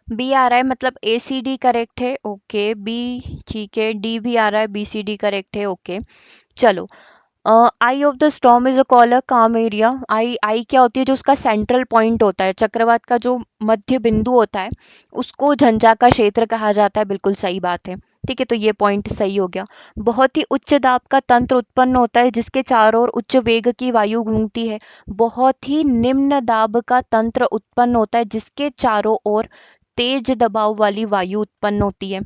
बी आ रहा है, मतलब ए सी डी करेक्ट है, ओके। बी, ठीक है। डी भी आ रहा है, बी सी डी करेक्ट है, ओके। चलो, eye of the storm is a collar calm area. Eye, eye क्या होती है? जो उसका सेंट्रल पॉइंट होता है, चक्रवात का जो मध्य बिंदु होता है उसको झंझा का क्षेत्र कहा जाता है। बिल्कुल सही बात है, ठीक है। तो ये पॉइंट सही हो गया। बहुत ही उच्च दाब का तंत्र उत्पन्न होता है जिसके चारों ओर उच्च वेग की वायु घूमती है। बहुत ही निम्न दाब का तंत्र उत्पन्न होता है जिसके चारों ओर तेज दबाव वाली वायु उत्पन्न होती है।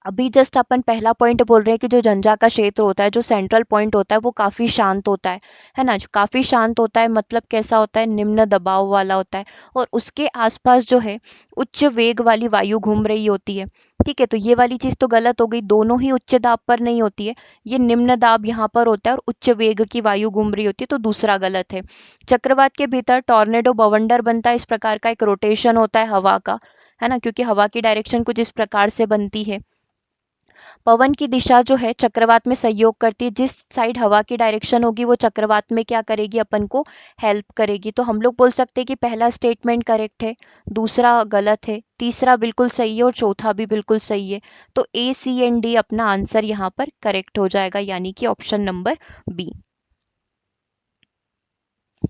अभी जस्ट अपन पहला पॉइंट बोल रहे हैं कि जो झंझा का क्षेत्र होता है, जो सेंट्रल पॉइंट होता है, वो काफी शांत होता है ना। काफी शांत होता है मतलब कैसा होता है? निम्न दबाव वाला होता है। और उसके आसपास जो है उच्च वेग वाली वायु घूम रही होती है, ठीक है। तो ये वाली चीज तो गलत हो गई, दोनों ही उच्च दाब पर नहीं होती है। ये निम्न दाब यहाँ पर होता है और उच्च वेग की वायु घूम रही होती है, तो दूसरा गलत है। चक्रवात के भीतर टॉर्नेडो बवंडर बनता है। इस प्रकार का एक रोटेशन होता है हवा का, है ना, क्योंकि हवा की डायरेक्शन कुछ इस प्रकार से बनती है। पवन की दिशा जो है चक्रवात में सहयोग करती है, जिस साइड हवा की डायरेक्शन होगी वो चक्रवात में क्या करेगी, अपन को हेल्प करेगी। तो हम लोग बोल सकते हैं कि पहला स्टेटमेंट करेक्ट है, दूसरा गलत है, तीसरा बिल्कुल सही है और चौथा भी बिल्कुल सही है। तो ए सी एंड डी अपना आंसर यहाँ पर करेक्ट हो जाएगा, यानी कि ऑप्शन नंबर बी।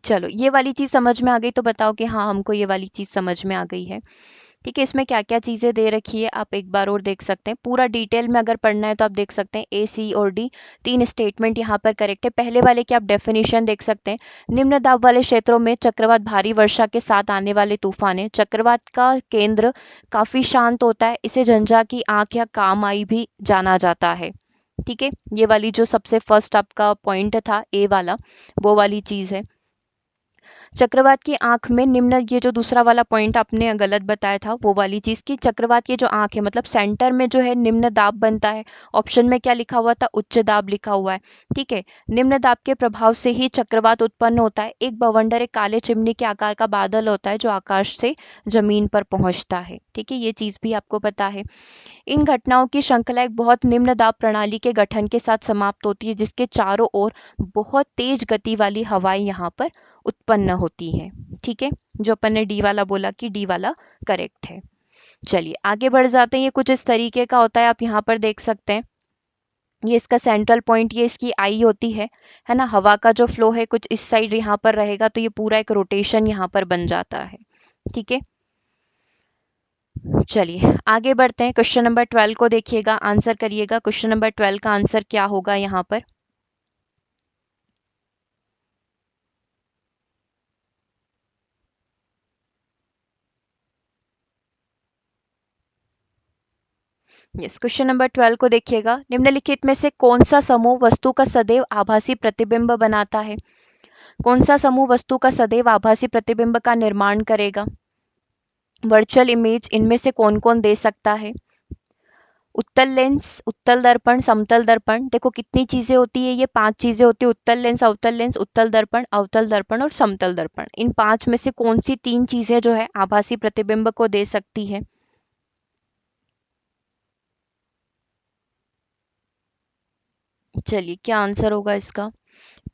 चलो ये वाली चीज समझ में आ गई, तो बताओ कि हाँ हमको ये वाली चीज समझ में आ गई है। ठीक है, इसमें क्या क्या चीजें दे रखी है आप एक बार और देख सकते हैं। पूरा डिटेल में अगर पढ़ना है तो आप देख सकते हैं ए सी और डी, तीन स्टेटमेंट यहाँ पर करेक्ट है। पहले वाले की आप डेफिनेशन देख सकते हैं, निम्न दाब वाले क्षेत्रों में चक्रवात भारी वर्षा के साथ आने वाले तूफान है। चक्रवात का केंद्र काफी शांत होता है, इसे झंझा की आंख या काम आई भी जाना जाता है। ठीक है, ये वाली जो सबसे फर्स्ट आपका पॉइंट था ए वाला, वो वाली चीज है। चक्रवात की आंख में निम्न, ये जो दूसरा वाला पॉइंट आपने गलत बताया था वो वाली चीज की, चक्रवात की जो आंख है मतलब सेंटर में जो है निम्न दाब बनता है। ऑप्शन में क्या लिखा हुआ था, उच्च दाब लिखा हुआ है। ठीक है, निम्न दाब के प्रभाव से ही चक्रवात उत्पन्न होता है। एक बवंडर एक काले चिमनी के आकार का बादल होता है जो आकाश से जमीन पर पहुंचता है। ठीक है, ये चीज भी आपको पता है। इन घटनाओं की श्रृंखला एक बहुत निम्न दाब प्रणाली के गठन के साथ समाप्त होती है, जिसके चारों ओर बहुत तेज गति वाली हवाएं यहाँ पर उत्पन्न होती हैं। ठीक है, जो अपन ने डी वाला बोला कि डी वाला करेक्ट है। चलिए आगे बढ़ जाते हैं। ये कुछ इस तरीके का होता है, आप यहाँ पर देख सकते हैं। ये इसका सेंट्रल पॉइंट, ये इसकी आई होती है ना। हवा का जो फ्लो है कुछ इस साइड यहाँ पर रहेगा, तो ये पूरा एक रोटेशन यहाँ पर बन जाता है। ठीक है, चलिए आगे बढ़ते हैं। क्वेश्चन नंबर 12 को देखिएगा, आंसर करिएगा। क्वेश्चन नंबर 12 का आंसर क्या होगा यहाँ पर। यस, क्वेश्चन नंबर 12 को देखिएगा। निम्नलिखित में से कौन सा समूह वस्तु का सदैव आभासी प्रतिबिंब बनाता है। कौन सा समूह वस्तु का सदैव आभासी प्रतिबिंब का निर्माण करेगा। वर्चुअल इमेज इनमें से कौन कौन दे सकता है। उत्तल लेंस, उत्तल दर्पण, समतल दर्पण। देखो कितनी चीजें होती है, ये 5 चीजें होती है। उत्तल लेंस, उत्तल दर्पण, अवतल दर्पण और समतल दर्पण। इन 5 में से कौन सी 3 चीजें जो है आभासी प्रतिबिंब को दे सकती है। चलिए क्या आंसर होगा इसका।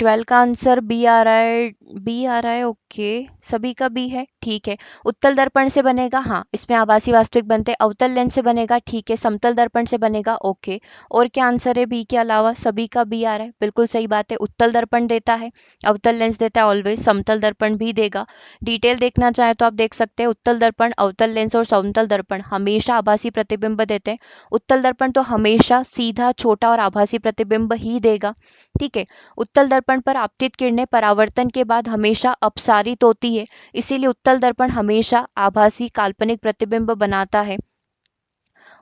12 का आंसर बी आ रहा है। बी आ रहा है, ओके। सभी का बी है, ठीक है। उत्तल दर्पण से बनेगा, हाँ इसमें आभासी वास्तविक बनते हैं। अवतल लेंस से बनेगा, ठीक है। समतल दर्पण से बनेगा, ओके। और क्या आंसर है बी के अलावा, सभी का बी आ रहा है, बिल्कुल सही बात है। उत्तल दर्पण देता है, अवतल लेंस देता है ऑलवेज, समतल दर्पण भी देगा। डिटेल देखना चाहे तो आप देख सकते हैं, उत्तल दर्पण, अवतल लेंस और समतल दर्पण हमेशा आभासी प्रतिबिंब देते हैं। उत्तल दर्पण तो हमेशा सीधा, छोटा और आभासी प्रतिबिंब ही देगा। ठीक है, उत्तल दर्पण पर आपतित किरणें परावर्तन के बाद हमेशा अपसारित होती है, इसीलिए उत्तल दर्पण हमेशा आभासी काल्पनिक प्रतिबिंब बनाता है।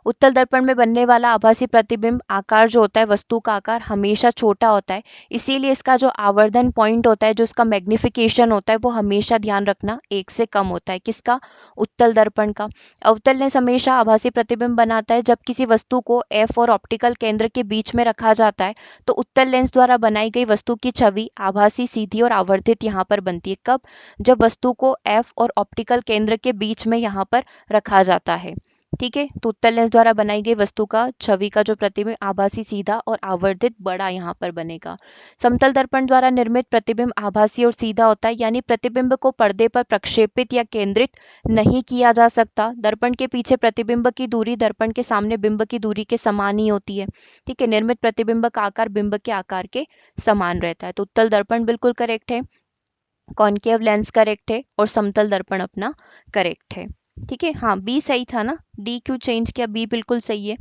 उत्तल दर्पण में बनने वाला आभासी प्रतिबिंब आकार जो होता है, वस्तु का आकार हमेशा छोटा होता है, इसीलिए इसका जो आवर्धन पॉइंट होता है, जो इसका मैग्निफिकेशन होता है, वो हमेशा ध्यान रखना 1 से कम होता है। किसका, उत्तल दर्पण का। अवतल लेंस हमेशा आभासी प्रतिबिंब बनाता है। जब किसी वस्तु को एफ और ऑप्टिकल केंद्र के बीच में रखा जाता है तो उत्तल लेंस द्वारा बनाई गई वस्तु की छवि आभासी, सीधी और आवर्धित यहाँ पर बनती है। कब, जब वस्तु को एफ और ऑप्टिकल केंद्र के बीच में यहाँ पर रखा जाता है। ठीक है, तो उत्तल लेंस द्वारा बनाई गई वस्तु का छवि का जो प्रतिबिंब आभासी, सीधा और आवर्धित बड़ा यहाँ पर बनेगा। समतल दर्पण द्वारा निर्मित प्रतिबिंब आभासी और सीधा होता है, यानी प्रतिबिंब को पर्दे पर प्रक्षेपित या केंद्रित नहीं किया जा सकता। दर्पण के पीछे प्रतिबिंब की दूरी दर्पण के सामने बिंब की दूरी के समान ही होती है। ठीक है, निर्मित प्रतिबिंब का आकार बिंब के आकार के समान रहता है। तो उत्तल दर्पण बिल्कुल करेक्ट है, कॉनकेव लेंस करेक्ट है और समतल दर्पण अपना करेक्ट है। ठीक है, हाँ बी सही था ना, डी क्यों चेंज किया, बी बिल्कुल सही है।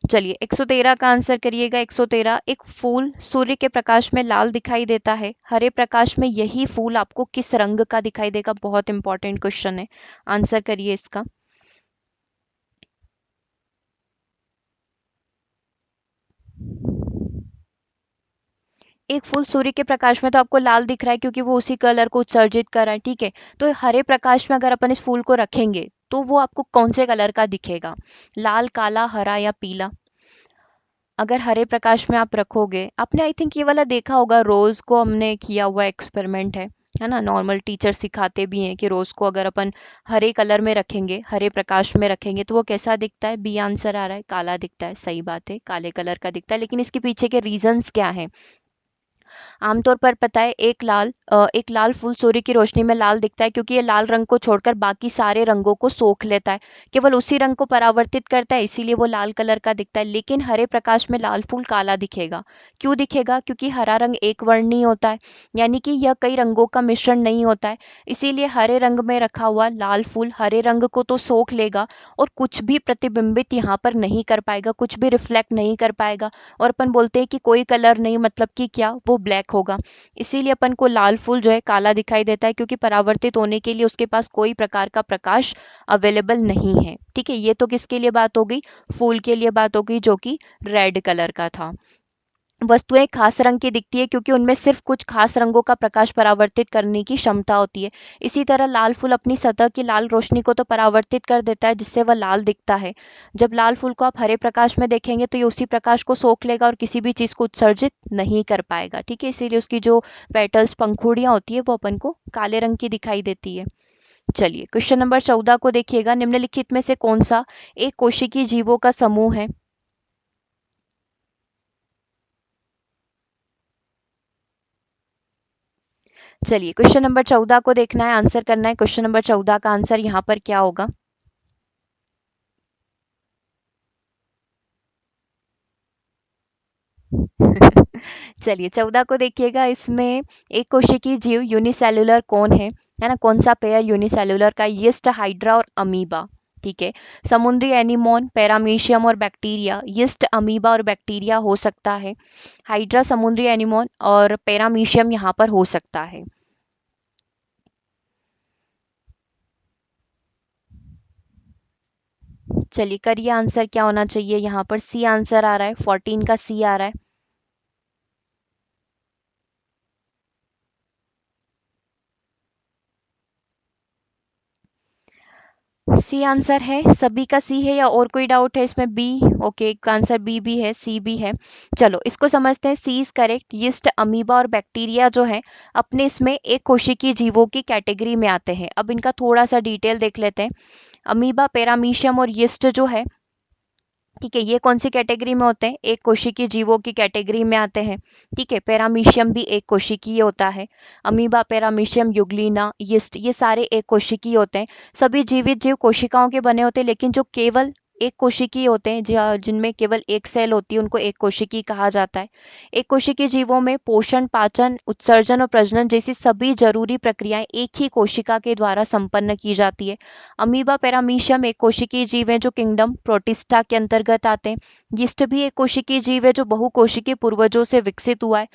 चलिए 113 का आंसर करिएगा। 113, एक फूल सूर्य के प्रकाश में लाल दिखाई देता है, हरे प्रकाश में यही फूल आपको किस रंग का दिखाई देगा। बहुत इंपॉर्टेंट क्वेश्चन है, आंसर करिए इसका। एक फूल सूर्य के प्रकाश में तो आपको लाल दिख रहा है क्योंकि वो उसी कलर को उत्सर्जित कर रहा है। ठीक है, तो हरे प्रकाश में अगर अपन इस फूल को रखेंगे तो वो आपको कौन से कलर का दिखेगा, लाल, काला, हरा या पीला। अगर हरे प्रकाश में आप रखोगे, आपने आई थिंक ये वाला देखा होगा, रोज को हमने किया हुआ एक्सपेरिमेंट है। है ना। नॉर्मल टीचर सिखाते भी हैं कि रोज को अगर अपन हरे कलर में रखेंगे, हरे प्रकाश में रखेंगे, तो वो कैसा दिखता है। बी आंसर आ रहा है, काला दिखता है। सही बात है, काले कलर का दिखता है। लेकिन इसके पीछे के रीजंस क्या हैं। आमतौर पर पता है एक लाल फूल सूर्य की रोशनी में लाल दिखता है क्योंकि ये लाल रंग को छोड़कर बाकी सारे रंगों को सोख लेता है, केवल उसी रंग को परावर्तित करता है, इसीलिए वो लाल कलर का दिखता है। लेकिन हरे प्रकाश में लाल फूल काला दिखेगा। क्यों दिखेगा? क्योंकि हरा रंग एक वर्णीय होता है, यानी कि यह कई रंगों का मिश्रण नहीं होता है। इसीलिए हरे रंग में रखा हुआ लाल फूल हरे रंग को तो सोख लेगा और कुछ भी प्रतिबिंबित यहाँ पर नहीं कर पाएगा, कुछ भी रिफ्लेक्ट नहीं कर पाएगा। और अपन बोलते हैं कि कोई कलर नहीं, मतलब कि क्या, वो ब्लैक होगा। इसीलिए अपन को लाल फूल जो है काला दिखाई देता है, क्योंकि परावर्तित होने के लिए उसके पास कोई प्रकार का प्रकाश अवेलेबल नहीं है। ठीक है, ये तो किसके लिए बात हो गई? फूल के लिए बात हो गई, जो कि रेड कलर का था। वस्तुएं खास रंग की दिखती है क्योंकि उनमें सिर्फ कुछ खास रंगों का प्रकाश परावर्तित करने की क्षमता होती है। इसी तरह लाल फूल अपनी सतह की लाल रोशनी को तो परावर्तित कर देता है, जिससे वह लाल दिखता है। जब लाल फूल को आप हरे प्रकाश में देखेंगे तो ये उसी प्रकाश को सोख लेगा और किसी भी चीज को उत्सर्जित नहीं कर पाएगा। ठीक है, इसीलिए उसकी जो पेटल्स, पंखुड़ियां होती है, वो अपन को काले रंग की दिखाई देती है। चलिए, क्वेश्चन नंबर 14 को देखिएगा। निम्नलिखित में से कौन सा एक कोशिकीय जीवों का समूह है? चलिए, क्वेश्चन नंबर 14 को देखना है, आंसर करना है। क्वेश्चन नंबर 14 का आंसर यहाँ पर क्या होगा? चलिए, 14 को देखिएगा। इसमें एक कोशिकीय जीव यूनिसेल्युलर कौन है ना? कौन सा पेयर यूनिसेल्युलर का? यीस्ट, हाइड्रा और अमीबा। ठीक है, समुद्री एनीमोन, पैरामीशियम और बैक्टीरिया। यीस्ट, अमीबा और बैक्टीरिया हो सकता है। हाइड्रा समुद्री एनीमोन और पैरामीशियम यहाँ पर हो सकता है। चलिए, करिए आंसर क्या होना चाहिए। यहाँ पर सी आंसर आ रहा है, 14 का सी आ रहा है। सी आंसर है, सभी का सी है या और कोई डाउट है इसमें? बी। ओके, एक आंसर बी भी है, सी भी है। चलो, इसको समझते हैं। सी इज करेक्ट। यीस्ट, अमीबा और बैक्टीरिया जो है अपने इसमें एक कोशिकीय जीवों की कैटेगरी में आते हैं। अब इनका थोड़ा सा डिटेल देख लेते हैं। अमीबा, पैरामीशियम और यीस्ट जो है, ठीक है, ये कौन सी कैटेगरी में होते हैं? एक कोशिकीय जीवों की कैटेगरी में आते हैं। ठीक है, पैरामीशियम भी एक कोशिकीय होता है। अमीबा, पैरामीशियम, युग्लिना, यीस्ट, ये सारे एक कोशिकीय होते हैं। सभी जीवित जीव कोशिकाओं के बने होते हैं, लेकिन जो केवल एक कोशिकीय होते हैं, जिनमें केवल एक सेल होती है, उनको एक कोशिकीय कहा जाता है। एक कोशिकीय जीवों में पोषण, पाचन, उत्सर्जन और प्रजनन जैसी सभी जरूरी प्रक्रियाएं एक ही कोशिका के द्वारा संपन्न की जाती है। अमीबा, पैरामीशियम एक कोशिकीय जीव है जो किंगडम प्रोटिस्टा के अंतर्गत आते हैं। यीस्ट भी एक कोशिकीय जीव है जो बहुकोशिकीय पूर्वजों से विकसित हुआ है।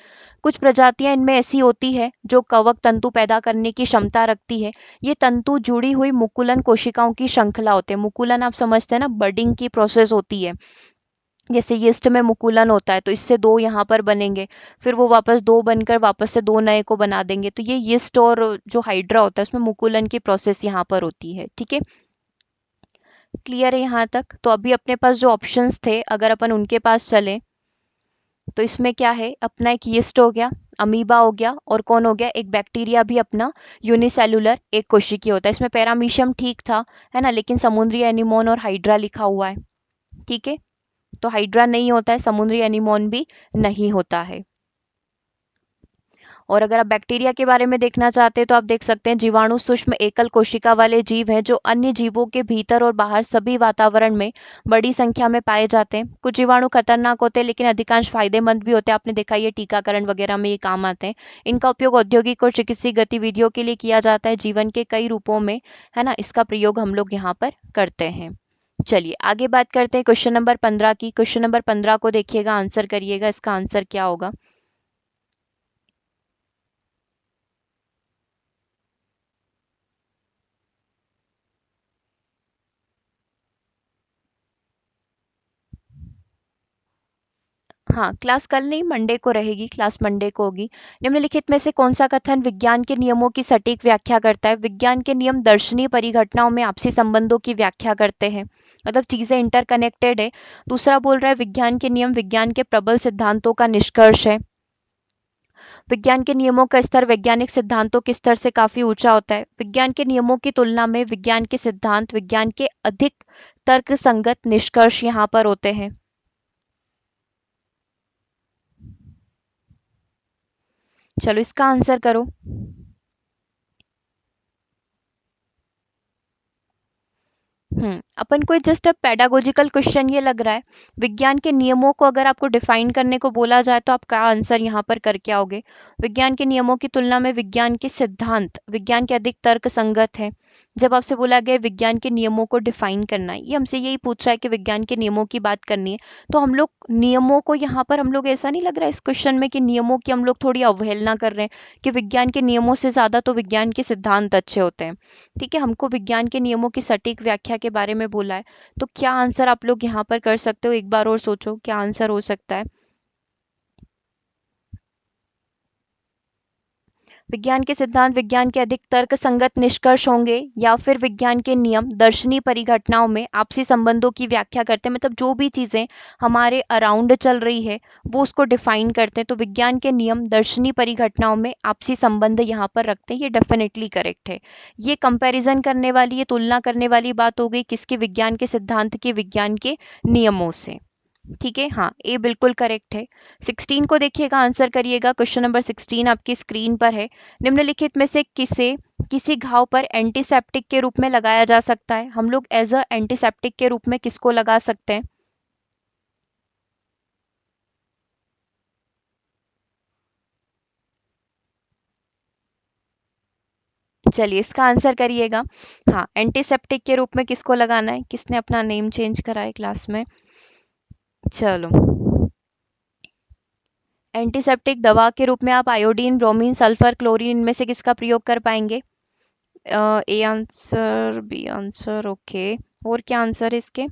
कुछ प्रजातियां इनमें ऐसी होती है जो कवक तंतु पैदा करने की क्षमता रखती है। ये तंतु जुड़ी हुई मुकुलन कोशिकाओं की श्रृंखला होते हैं। मुकुलन आप समझते हैं ना, बडिंग की प्रोसेस होती है। जैसे यीस्ट में मुकुलन होता है, तो इससे दो यहाँ पर बनेंगे, फिर वो वापस दो बनकर वापस से दो नए को बना देंगे। तो ये यीस्ट और जो हाइड्रा होता है, उसमें मुकुलन की प्रोसेस यहाँ पर होती है। ठीक है, क्लियर है यहाँ तक? तो अभी अपने पास जो ऑप्शंस थे, अगर अपन उनके पास चले, तो इसमें क्या है, अपना एक यीस्ट हो गया, अमीबा हो गया, और कौन हो गया, एक बैक्टीरिया भी अपना यूनिसेलुलर एक कोशिकीय होता है। इसमें पैरामीशियम ठीक था, है ना, लेकिन समुद्री एनीमोन और हाइड्रा लिखा हुआ है। ठीक है, तो हाइड्रा नहीं होता है, समुद्री एनीमोन भी नहीं होता है। और अगर आप बैक्टीरिया के बारे में देखना चाहते हैं, तो आप देख सकते हैं जीवाणु सूक्ष्म एकल कोशिका वाले जीव हैं जो अन्य जीवों के भीतर और बाहर सभी वातावरण में बड़ी संख्या में पाए जाते हैं। कुछ जीवाणु खतरनाक होते हैं, लेकिन अधिकांश फायदेमंद भी होते हैं। आपने देखा, ये टीकाकरण वगैरह में ये काम आते हैं। इनका उपयोग औद्योगिक और चिकित्सीय गतिविधियों के लिए किया जाता है। जीवन के कई रूपों में, है ना, इसका प्रयोग हम लोग यहाँ पर करते हैं। चलिए, आगे बात करते हैं क्वेश्चन नंबर 15 की। क्वेश्चन नंबर 15 को देखिएगा, आंसर करिएगा। इसका आंसर क्या होगा? हाँ, क्लास कल नहीं, मंडे को रहेगी। क्लास मंडे को होगी। निम्नलिखित में से कौन सा कथन विज्ञान के नियमों की सटीक व्याख्या करता है? विज्ञान के नियम दर्शनीय परिघटनाओं में आपसी संबंधों की व्याख्या करते हैं, मतलब चीजें इंटरकनेक्टेड है। दूसरा बोल रहा है विज्ञान के नियम विज्ञान के प्रबल सिद्धांतों का निष्कर्ष है। विज्ञान के नियमों का स्तर वैज्ञानिक सिद्धांतों के स्तर से काफी ऊंचा होता है। विज्ञान के नियमों की तुलना में विज्ञान के सिद्धांत विज्ञान के अधिक तर्कसंगत निष्कर्ष यहाँ पर होते हैं। चलो इसका आंसर करो। अपन को जस्ट पेडागोजिकल क्वेश्चन ये लग रहा है। विज्ञान के नियमों को अगर आपको डिफाइन करने को बोला जाए तो आप क्या आंसर यहाँ पर करके आओगे? विज्ञान के नियमों की तुलना में विज्ञान के सिद्धांत विज्ञान के अधिक तर्क संगत है। जब आपसे बोला गया विज्ञान के नियमों को डिफाइन करना है, ये हमसे यही पूछ रहा है कि विज्ञान के नियमों की बात करनी है, तो हम लोग नियमों को यहाँ पर हम लोग ऐसा नहीं लग रहा है इस क्वेश्चन में कि नियमों की हम लोग थोड़ी अवहेलना कर रहे हैं कि विज्ञान के नियमों से ज्यादा तो विज्ञान के सिद्धांत अच्छे होते हैं। ठीक है, हमको विज्ञान के नियमों की सटीक व्याख्या के बारे में बोला है, तो क्या आंसर आप लोग यहाँ पर कर सकते हो? एक बार और सोचो क्या आंसर हो सकता है। विज्ञान के सिद्धांत विज्ञान के अधिक तर्कसंगत निष्कर्ष होंगे, या फिर विज्ञान के नियम दर्शनीय परिघटनाओं में आपसी संबंधों की व्याख्या करते हैं, मतलब जो भी चीजें हमारे अराउंड चल रही है वो उसको डिफाइन करते हैं। तो विज्ञान के नियम दर्शनीय परिघटनाओं में आपसी संबंध यहाँ पर रखते हैं, ये डेफिनेटली करेक्ट है। ये कंपैरिजन करने वाली, ये तुलना करने वाली बात हो गई किसके? विज्ञान के सिद्धांत के विज्ञान के नियमों से। ठीक है, हाँ ए बिल्कुल करेक्ट है। 16 को देखिएगा, आंसर करिएगा। क्वेश्चन नंबर 16 आपकी स्क्रीन पर है। निम्नलिखित में से किसे किसी घाव पर एंटीसेप्टिक के रूप में लगाया जा सकता है? हम लोग एज अ एंटीसेप्टिक के रूप में किसको लगा सकते हैं? चलिए इसका आंसर करिएगा। हाँ, एंटीसेप्टिक के रूप में किसको लगाना है? किसने अपना नेम चेंज करा है क्लास में? चलो, एंटीसेप्टिक दवा के रूप में आप आयोडीन, ब्रोमीन, सल्फर, क्लोरीन, इनमें से किसका प्रयोग कर पाएंगे? A answer, B answer, okay. और क्या आंसर है इसके?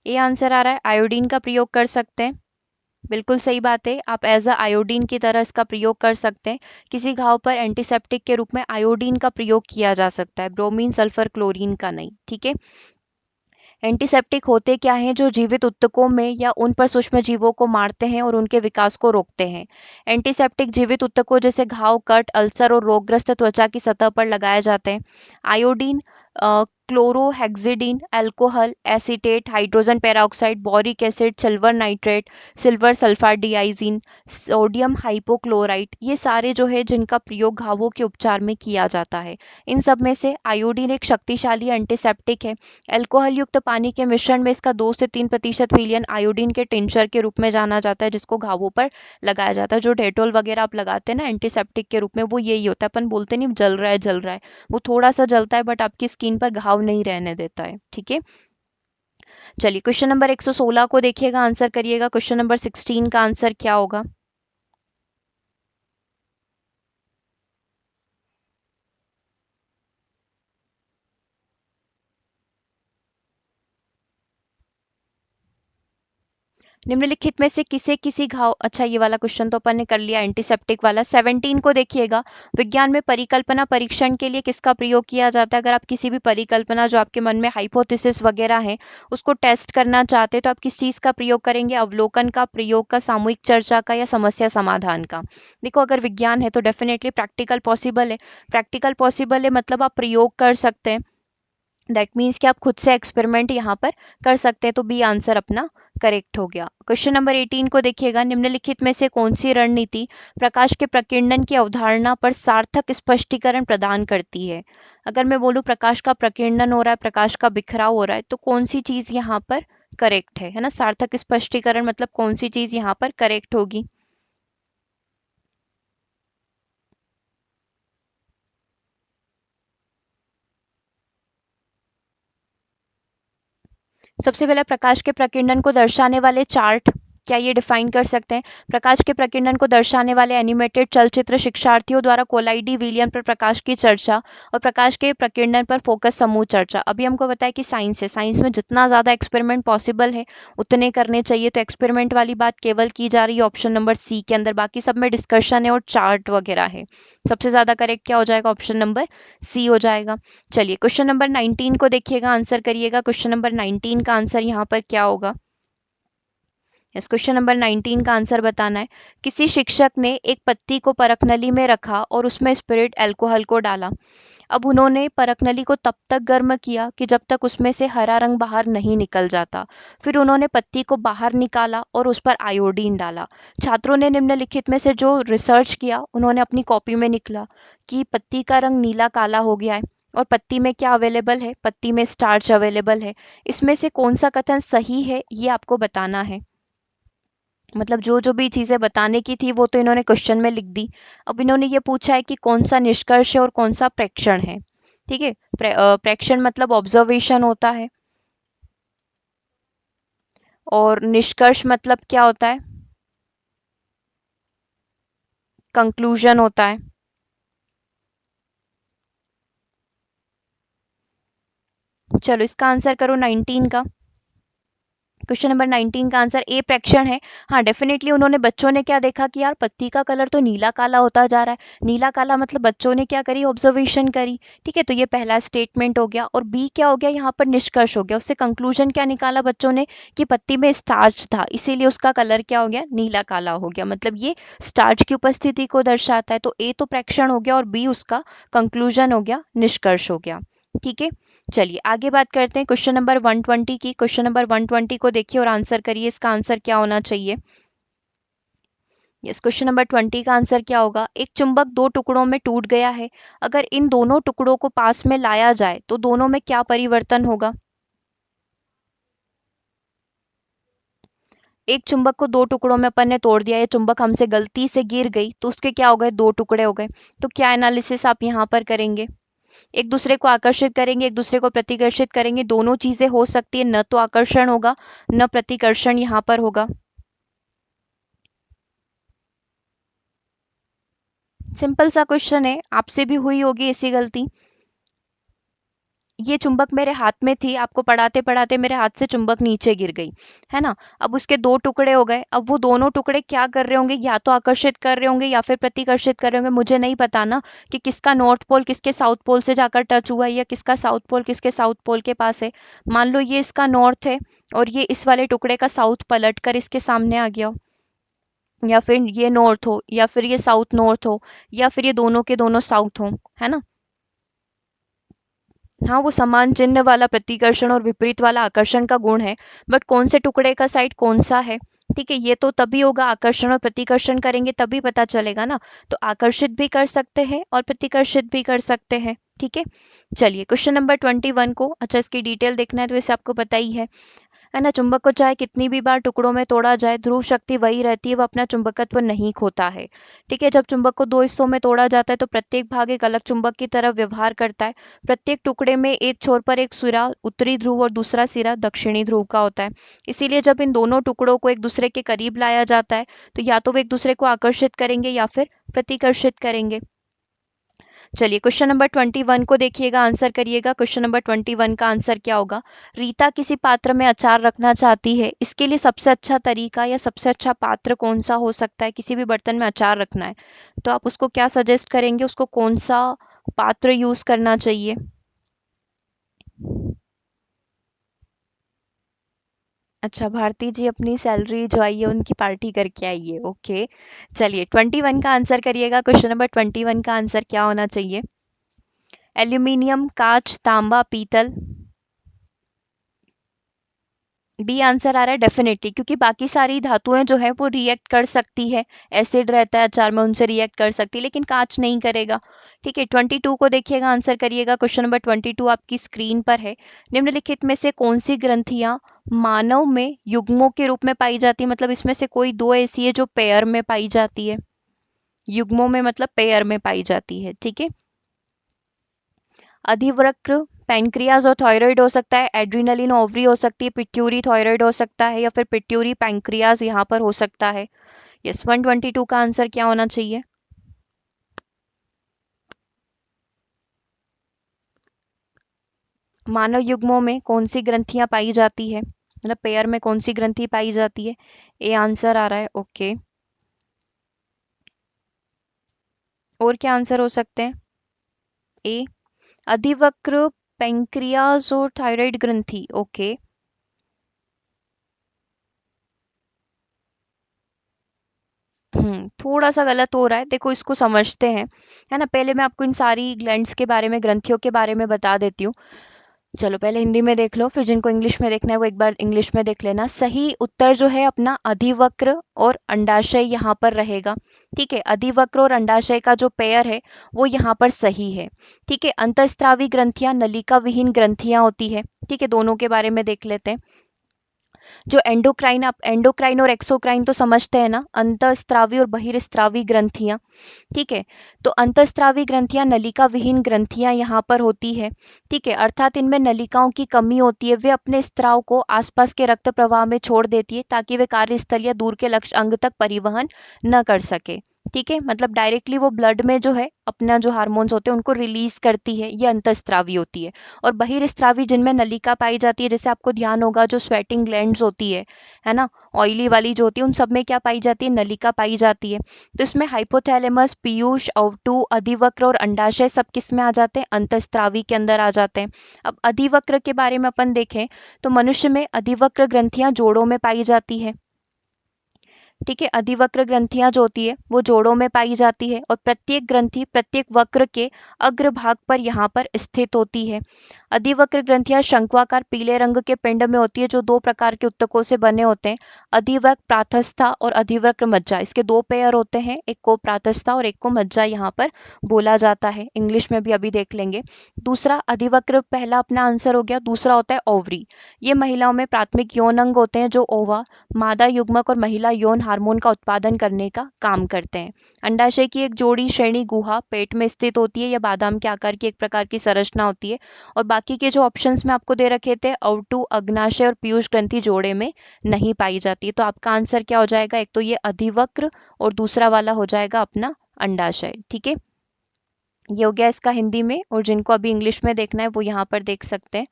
ए आंसर आ रहा है, आयोडीन का प्रयोग कर सकते हैं। बिल्कुल सही बात है, आप एज अ आयोडीन की तरह इसका प्रयोग कर सकते हैं। किसी घाव पर एंटीसेप्टिक के रूप में आयोडीन का प्रयोग किया जा सकता है, ब्रोमीन, सल्फर, क्लोरीन का नहीं। ठीक है, एंटीसेप्टिक होते क्या हैं? जो जीवित ऊतकों में या उन पर सूक्ष्म जीवों को मारते हैं और उनके विकास को रोकते हैं। एंटीसेप्टिक जीवित ऊतकों जैसे घाव, कट, अल्सर और रोगग्रस्त त्वचा की सतह पर लगाए जाते हैं। Iodine, chlorhexidine, alcohol, acetate, hydrogen peroxide, boric acid, silver nitrate, silver sulfadiazine, sodium hypochlorite, ये सारे जो है जिनका प्रयोग घावों के उपचार में किया जाता है। इन सब में से आयोडीन एक शक्तिशाली एंटीसेप्टिक है। अल्कोहल युक्त पानी के मिश्रण में इसका 2 से 3% विलियन आयोडीन के टिंचर के रूप में जाना जाता है, जिसको घावों पर लगाया जाता है। जो डेटोल वगैरह आप लगाते हैं ना एंटीसेप्टिक के रूप में, वो यही होता है। अपन बोलते नहीं जल रहा है जल रहा है, वो थोड़ा सा जलता है बट आपकी स्किन पर घाव नहीं रहने देता है। ठीक है, चलिए क्वेश्चन नंबर 116 को देखिएगा, आंसर करिएगा। क्वेश्चन नंबर 16 का आंसर क्या होगा? निम्नलिखित में से किसे किसी घाव, अच्छा ये वाला क्वेश्चन तो अपन ने कर लिया एंटीसेप्टिक वाला। 17 को देखिएगा, विज्ञान में परिकल्पना परीक्षण के लिए किसका प्रयोग किया जाता है? अगर आप किसी भी परिकल्पना जो आपके मन में हाइपोथेसिस वगैरह है उसको टेस्ट करना चाहते हैं तो आप किस चीज का प्रयोग करेंगे? अवलोकन का, प्रयोग का, सामूहिक चर्चा का, या समस्या समाधान का? देखो, अगर विज्ञान है तो डेफिनेटली प्रैक्टिकल पॉसिबल है। प्रैक्टिकल पॉसिबल है मतलब आप प्रयोग कर सकते हैं, दैट मीन्स कि आप खुद से एक्सपेरिमेंट यहाँ पर कर सकते हैं। तो बी आंसर अपना करेक्ट हो गया। क्वेश्चन नंबर 18 को देखिएगा, निम्नलिखित में से कौन सी रणनीति प्रकाश के प्रकीर्णन की अवधारणा पर सार्थक स्पष्टीकरण प्रदान करती है? अगर मैं बोलूँ प्रकाश का प्रकीर्णन हो रहा है, प्रकाश का बिखराव हो रहा है, तो कौन सी चीज यहाँ पर करेक्ट है ना? सार्थक स्पष्टीकरण मतलब कौन सी चीज यहाँ पर करेक्ट होगी? सबसे पहले प्रकाश के प्रकीर्णन को दर्शाने वाले चार्ट, क्या ये डिफाइन कर सकते हैं? प्रकाश के प्रकीर्णन को दर्शाने वाले एनिमेटेड चलचित्र, शिक्षार्थियों द्वारा कोलाइडी विलियन पर प्रकाश की चर्चा, और प्रकाश के प्रकीर्णन पर फोकस समूह चर्चा। अभी हमको बताया कि साइंस है, साइंस में जितना ज्यादा एक्सपेरिमेंट पॉसिबल है उतने करने चाहिए, तो एक्सपेरिमेंट वाली बात केवल की जा रही है ऑप्शन नंबर सी के अंदर। बाकी सब में डिस्कशन है और चार्ट वगैरह है। सबसे ज्यादा करेक्ट क्या हो जाएगा? ऑप्शन नंबर सी हो जाएगा। चलिए क्वेश्चन नंबर 19 को देखिएगा, आंसर करिएगा। क्वेश्चन नंबर 19 का आंसर यहाँ पर क्या होगा? यस, क्वेश्चन नंबर 19 का आंसर बताना है। किसी शिक्षक ने एक पत्ती को परखनली में रखा और उसमें स्पिरिट अल्कोहल को डाला। अब उन्होंने परखनली को तब तक गर्म किया कि जब तक उसमें से हरा रंग बाहर नहीं निकल जाता। फिर उन्होंने पत्ती को बाहर निकाला और उस पर आयोडीन डाला। छात्रों ने निम्नलिखित में से जो रिसर्च किया उन्होंने अपनी कॉपी में निकला कि पत्ती का रंग नीला काला हो गया है। और पत्ती में क्या अवेलेबल है? पत्ती में स्टार्च अवेलेबल है। इसमें से कौन सा कथन सही है ये आपको बताना है। मतलब जो जो भी चीजें बताने की थी वो तो इन्होंने क्वेश्चन में लिख दी। अब इन्होंने ये पूछा है कि कौन सा निष्कर्ष है और कौन सा प्रेक्षण है। ठीक है, प्रेक्षण मतलब ऑब्जर्वेशन होता है और निष्कर्ष मतलब क्या होता है? कंक्लूजन होता है। चलो इसका आंसर करो 19 का। क्वेश्चन नंबर 19 का आंसर ए प्रेक्षण है। हाँ, डेफिनेटली उन्होंने बच्चों ने क्या देखा कि यार पत्ती का कलर तो नीला काला होता जा रहा है। नीला काला मतलब बच्चों ने क्या करी? ऑब्जर्वेशन करी। ठीक है, तो ये पहला स्टेटमेंट हो गया। और बी क्या हो गया? यहाँ पर निष्कर्ष हो गया। उससे कंक्लूजन क्या निकाला बच्चों ने? कि पत्ती में स्टार्च था, इसीलिए उसका कलर क्या हो गया? नीला काला हो गया। मतलब ये स्टार्च की उपस्थिति को दर्शाता है। तो ए तो प्रेक्षण हो गया और बी उसका कंक्लूजन हो गया, निष्कर्ष हो गया। ठीक है, चलिए आगे बात करते हैं क्वेश्चन नंबर 120 की। क्वेश्चन नंबर 120 को देखिए और आंसर करिए। इसका आंसर क्या होना चाहिए? यस, क्वेश्चन नंबर 20 का आंसर क्या होगा? एक चुंबक दो टुकड़ों में टूट गया है। अगर इन दोनों टुकड़ों को पास में लाया जाए तो दोनों में क्या परिवर्तन होगा? एक चुंबक को दो टुकड़ों में अपन ने तोड़ दिया, ये चुंबक हमसे गलती से गिर गई तो उसके क्या हो गए? दो टुकड़े हो गए। तो क्या एनालिसिस आप यहाँ पर करेंगे? एक दूसरे को आकर्षित करेंगे, एक दूसरे को प्रतिकर्षित करेंगे। दोनों चीजें हो सकती है, न तो आकर्षण होगा न प्रतिकर्षण यहाँ पर होगा। सिंपल सा क्वेश्चन है, आपसे भी हुई होगी ऐसी गलती। ये चुंबक मेरे हाथ में थी, आपको पढ़ाते पढ़ाते मेरे हाथ से चुंबक नीचे गिर गई, है ना। अब उसके दो टुकड़े हो गए। अब वो दोनों टुकड़े क्या कर रहे होंगे? या तो आकर्षित कर रहे होंगे या फिर प्रतिकर्षित कर रहे होंगे। मुझे नहीं पता ना कि किसका नॉर्थ पोल किसके साउथ पोल से जाकर टच हुआ है या किसका साउथ पोल किसके साउथ पोल के पास है। मान लो ये इसका नॉर्थ है और ये इस वाले टुकड़े का साउथ पलट कर इसके सामने आ गया हो, या फिर ये नॉर्थ हो या फिर ये साउथ नॉर्थ हो या फिर ये दोनों के दोनों साउथ हो, है ना। हाँ, वो समान चिन्ह वाला प्रतिकर्षण और विपरीत वाला आकर्षण का गुण है। बट कौन से टुकड़े का साइड कौन सा है? ठीक है, ये तो तभी होगा, आकर्षण और प्रतिकर्षण करेंगे तभी पता चलेगा ना। तो आकर्षित भी कर सकते हैं और प्रतिकर्षित भी कर सकते हैं। ठीक है, चलिए क्वेश्चन नंबर 21 को, अच्छा इसकी डिटेल देखना है तो इसे आपको पता ही है ना। चुंबक को चाहे कितनी भी बार टुकड़ों में तोड़ा जाए, ध्रुव शक्ति वही रहती है, वो अपना चुंबकत्व नहीं खोता है। ठीक है, जब चुंबक को दो हिस्सों में तोड़ा जाता है तो प्रत्येक भाग एक अलग चुंबक की तरह व्यवहार करता है। प्रत्येक टुकड़े में एक छोर पर एक सिरा उत्तरी ध्रुव और दूसरा सिरा दक्षिणी ध्रुव का होता है। इसीलिए जब इन दोनों टुकड़ों को एक दूसरे के करीब लाया जाता है तो या तो वो एक दूसरे को आकर्षित करेंगे या फिर प्रतिकर्षित करेंगे। चलिए क्वेश्चन नंबर 21 को देखिएगा, आंसर करिएगा। क्वेश्चन नंबर 21 का आंसर क्या होगा? रीता किसी पात्र में अचार रखना चाहती है, इसके लिए सबसे अच्छा तरीका या सबसे अच्छा पात्र कौन सा हो सकता है? किसी भी बर्तन में अचार रखना है तो आप उसको क्या सजेस्ट करेंगे? उसको कौन सा पात्र यूज करना चाहिए? अच्छा, भारती जी अपनी सैलरी जो आई है उनकी पार्टी करके आई है। ओके, चलिए 21 का आंसर करिएगा। क्वेश्चन नंबर 21 का आंसर क्या होना चाहिए? एल्यूमिनियम, कांच, तांबा, पीतल। बी आंसर आ रहा है डेफिनेटली, क्योंकि बाकी सारी धातुएं जो है वो रिएक्ट कर सकती है। एसिड रहता है अचार में, उनसे रिएक्ट कर सकती है, लेकिन कांच नहीं करेगा। ठीक है, 22 को देखिएगा, आंसर करिएगा। क्वेश्चन नंबर 22 आपकी स्क्रीन पर है। निम्नलिखित में से कौन सी ग्रंथियां मानव में युग्मों के रूप में पाई जाती है? मतलब इसमें से कोई दो ऐसी है जो पेयर में पाई जाती है। युग्मों में मतलब पेयर में पाई जाती है। ठीक है, अधिवृक्क, पैनक्रियाज और थायराइड हो सकता है, एड्रिनलिन ओवरी हो सकती है, पिट्यूरी थायराइड हो सकता है, या फिर पिट्यूरी पैनक्रियाज यहाँ पर हो सकता है। यस, 122 का आंसर क्या होना चाहिए? मानव युग्मों में कौन सी ग्रंथियां पाई जाती है, मतलब पेयर में कौन सी ग्रंथि पाई जाती है? ए आंसर आ रहा है। ओके, और क्या आंसर हो सकते हैं? ए, अधिवक्र, पैंक्रियाज और थायराइड ग्रंथि। ओके, थोड़ा सा गलत हो रहा है, देखो इसको समझते हैं, है ना। पहले मैं आपको इन सारी ग्लैंड्स के बारे में, ग्रंथियों के बारे में बता देती हूँ। चलो पहले हिंदी में देख लो, फिर जिनको इंग्लिश में देखना है वो एक बार इंग्लिश में देख लेना। सही उत्तर जो है अपना अधिवक्र और अंडाशय यहाँ पर रहेगा। ठीक है, अधिवक्र और अंडाशय का जो पेयर है वो यहाँ पर सही है। ठीक है, अंतःस्रावी ग्रंथियां नलिका विहीन ग्रंथियां होती है। ठीक है, दोनों के बारे में देख लेते हैं। जो एंडोक्राइन, आप एंडोक्राइन और एक्सोक्राइन तो समझते हैं ना, अंतःस्रावी और बहिर्स्रावी ग्रंथियां। ठीक है, तो अंतःस्रावी ग्रंथियां नलिका विहीन ग्रंथियां यहाँ पर होती है। ठीक है, अर्थात इनमें नलिकाओं की कमी होती है, वे अपने स्त्राव को आसपास के रक्त प्रवाह में छोड़ देती है ताकि वे कार्यस्थल या दूर के लक्ष्य अंग तक परिवहन न कर सके। ठीक है, मतलब डायरेक्टली वो ब्लड में जो है अपना जो हार्मोन्स होते हैं उनको रिलीज करती है, ये अंतःस्रावी होती है। और बहिर्स्रावी जिनमें नलिका पाई जाती है, जैसे आपको ध्यान होगा जो स्वेटिंग ग्लैंड्स होती है ना, ऑयली वाली जो होती है, उन सब में क्या पाई जाती है, नलिका पाई जाती है। तो इसमें हाइपोथैलेमस, पीयूष, अवटु, अधिवक्र और अंडाशय सब किस में आ जाते हैं, अंतःस्रावी के अंदर आ जाते हैं। अब अधिवक्र के बारे में अपन देखें तो मनुष्य में अधिवक्र ग्रंथियां जोड़ों में पाई जाती है। ठीक है, अधिवक्र ग्रंथियां जो होती है वो जोड़ों में पाई जाती है और प्रत्येक ग्रंथि प्रत्येक वक्र के अग्रभाग पर यहाँ पर स्थित होती है। अधिवक्र ग्रंथियां शंक्वाकार पीले रंग के पिंड में होती है जो दो प्रकार के उत्तकों से बने होते हैं, अधिवक्र प्रातस्था और अधिवक्र मज्जा। इसके दो पेयर होते हैं, एक को प्रातस्था और एक को मज्जा यहाँ पर बोला जाता है। इंग्लिश में भी अभी देख लेंगे। दूसरा अधिवक्र, पहला अपना आंसर हो गया। दूसरा होता है ओवरी। ये महिलाओं में प्राथमिक यौन अंग होते हैं जो ओवा, मादा युग्मक और महिला यौन हार्मोन का उत्पादन करने का काम करते हैं। अंडाशय की एक जोड़ी श्रेणी गुहा पेट में स्थित होती है, यह बादाम के आकार की एक प्रकार की संरचना होती है। और बाकी के जो ऑप्शंस में आपको दे रखे थे, अवटु, अग्नाशय और पीयूष ग्रंथि जोड़े में नहीं पाई जाती। तो आपका आंसर क्या हो जाएगा, एक तो ये अधिवक्र और दूसरा वाला हो जाएगा अपना अंडाशय। ठीक है, ये हो गया इसका हिंदी में, और जिनको अभी इंग्लिश में देखना है वो यहाँ पर देख सकते हैं,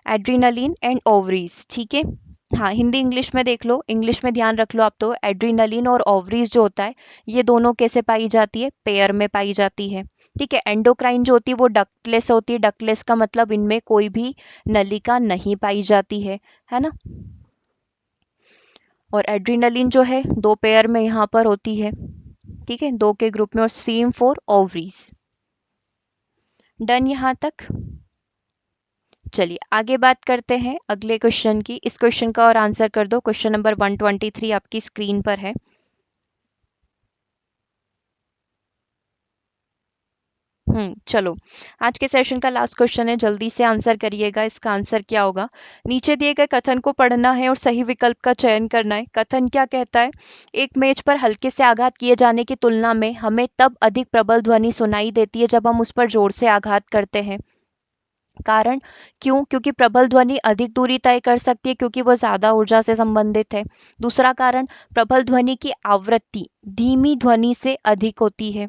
एड्रीनलिन एंड ओवरीज। ठीक है, हाँ हिंदी इंग्लिश में देख लो, इंग्लिश में ध्यान रख लो आप। तो एड्रीनलिन और ओवरीज जो होता है ये दोनों कैसे पाई जाती है, पेयर में पाई जाती है। ठीक है, एंडोक्राइन जो होती है वो डक्टलेस होती है। डक्टलेस का मतलब इनमें कोई भी नलिका नहीं पाई जाती है ना। और एड्रीनलिन जो है दो पेयर में यहाँ पर होती है। ठीक है, दो के ग्रुप में, और सेम फॉर ओवरीज। डन यहाँ तक। चलिए आगे बात करते हैं अगले क्वेश्चन की। इस क्वेश्चन का और आंसर कर दो। क्वेश्चन नंबर 123 आपकी स्क्रीन पर है। चलो, आज के सेशन का लास्ट क्वेश्चन है, जल्दी से आंसर करिएगा। इसका आंसर क्या होगा, नीचे दिए गए कथन को पढ़ना है और सही विकल्प का चयन करना है। कथन क्या कहता है, एक मेज पर हल्के से आघात किए जाने की तुलना में हमें तब अधिक प्रबल ध्वनि सुनाई देती है जब हम उस पर जोर से आघात करते हैं। कारण, क्यों, क्योंकि प्रबल ध्वनि अधिक दूरी तय कर सकती है क्योंकि वह ज्यादा ऊर्जा से संबंधित है। दूसरा कारण, प्रबल ध्वनि की आवृत्ति धीमी ध्वनि से अधिक होती है।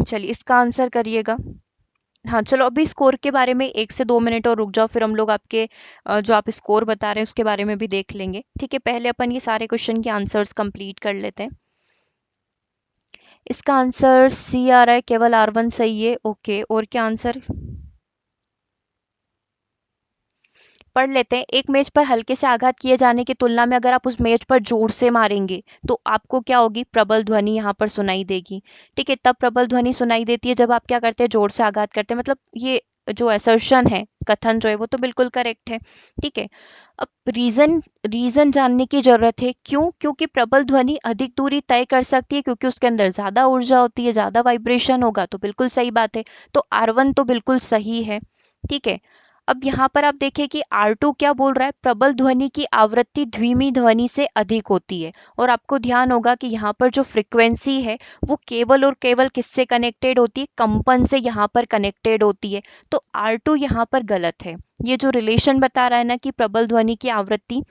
चलिए इसका आंसर करिएगा। हाँ चलो, अभी स्कोर के बारे में 1 से 2 मिनट और रुक जाओ, फिर हम लोग आपके जो आप स्कोर बता रहे हैं उसके बारे में भी देख लेंगे। ठीक है, पहले अपन ये सारे क्वेश्चन के आंसर्स कंप्लीट कर लेते हैं। इसका आंसर सी आ रहा है, केवल R1 सही है। ओके, और क्या आंसर, पढ़ लेते हैं। एक मेज पर हल्के से आघात किए जाने की तुलना में अगर आप उस मेज पर जोर से मारेंगे तो आपको क्या होगी, प्रबल ध्वनि यहाँ पर सुनाई देगी। ठीक है, तब प्रबल ध्वनि सुनाई देती है जब आप क्या करते हैं, जोर से आघात करते हैं। मतलब ये जो असर्शन है, कथन जो है वो तो बिल्कुल करेक्ट है। ठीक है, अब रीजन रीजन जानने की जरूरत है। क्यों, क्योंकि प्रबल ध्वनि अधिक दूरी तय कर सकती है क्योंकि उसके अंदर ज्यादा ऊर्जा होती है, ज्यादा वाइब्रेशन होगा, तो बिल्कुल सही बात है। तो R1 तो बिल्कुल सही है। ठीक है, अब यहाँ पर आप देखिए कि R2 क्या बोल रहा है, प्रबल ध्वनि की आवृत्ति धीमी ध्वनि से अधिक होती है। और आपको ध्यान होगा कि यहाँ पर जो फ्रीक्वेंसी है वो केवल और केवल किससे कनेक्टेड होती है, कंपन से यहाँ पर कनेक्टेड होती है। तो R2 यहाँ पर गलत है। ये जो रिलेशन बता रहा है ना कि प्रबल ध्वनि की आवृत्ति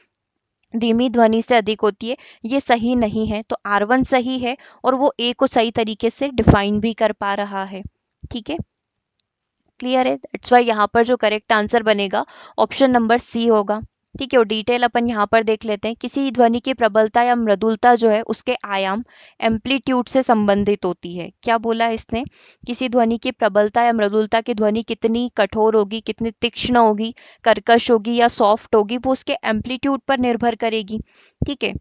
धीमी ध्वनि से अधिक होती है, ये सही नहीं है। तो R1 सही है और वो A को सही तरीके से डिफाइन भी कर पा रहा है। ठीक है, क्लियर है। दैट्स वाई यहाँ पर जो करेक्ट आंसर बनेगा ऑप्शन नंबर सी होगा। ठीक है, और डिटेल अपन यहाँ पर देख लेते हैं। किसी ध्वनि की प्रबलता या मृदुलता जो है उसके आयाम एम्पलीट्यूड से संबंधित होती है। क्या बोला है इसने? किसी ध्वनि की प्रबलता या मृदुलता की ध्वनि कितनी कठोर होगी, कितनी तीक्ष्ण होगी, कर्कश होगी या सॉफ्ट होगी, वो उसके एम्पलीट्यूड पर निर्भर करेगी। ठीक है,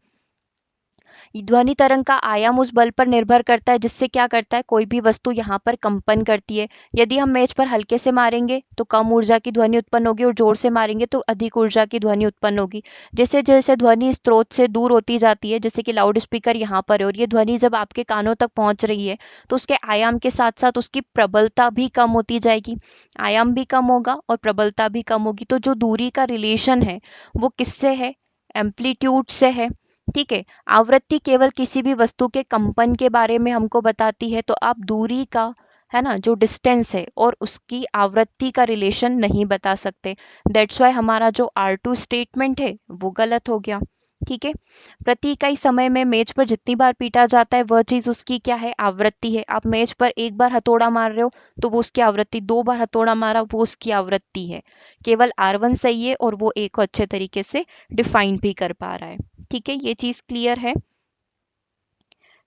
ध्वनि तरंग का आयाम उस बल पर निर्भर करता है जिससे क्या करता है, कोई भी वस्तु यहाँ पर कंपन करती है। यदि हम मेज पर हल्के से मारेंगे तो कम ऊर्जा की ध्वनि उत्पन्न होगी, और जोर से मारेंगे तो अधिक ऊर्जा की ध्वनि उत्पन्न होगी। जैसे जैसे ध्वनि स्रोत से दूर होती जाती है, जैसे कि लाउड स्पीकर यहाँ पर है, और ये ध्वनि जब आपके कानों तक पहुंच रही है तो उसके आयाम के साथ साथ उसकी प्रबलता भी कम होती जाएगी। आयाम भी कम होगा और प्रबलता भी कम होगी। तो जो दूरी का रिलेशन है वो किससे है? एम्पलीट्यूड से है। ठीक है, आवृत्ति केवल किसी भी वस्तु के कंपन के बारे में हमको बताती है, तो आप दूरी का, है ना, जो डिस्टेंस है और उसकी आवृत्ति का रिलेशन नहीं बता सकते। दैट्स वाई हमारा जो R2 स्टेटमेंट है वो गलत हो गया। ठीक है, प्रति इकाई समय में मेज पर जितनी बार पीटा जाता है वह चीज उसकी क्या है? आवृत्ति है। आप मेज पर एक बार हथौड़ा मार रहे हो तो वो उसकी आवृत्ति, दो बार हथौड़ा मारा वो उसकी आवृत्ति है। केवल R1 सही है और वो एक को अच्छे तरीके से डिफाइन भी कर पा रहा है। ठीक है, ये चीज क्लियर है।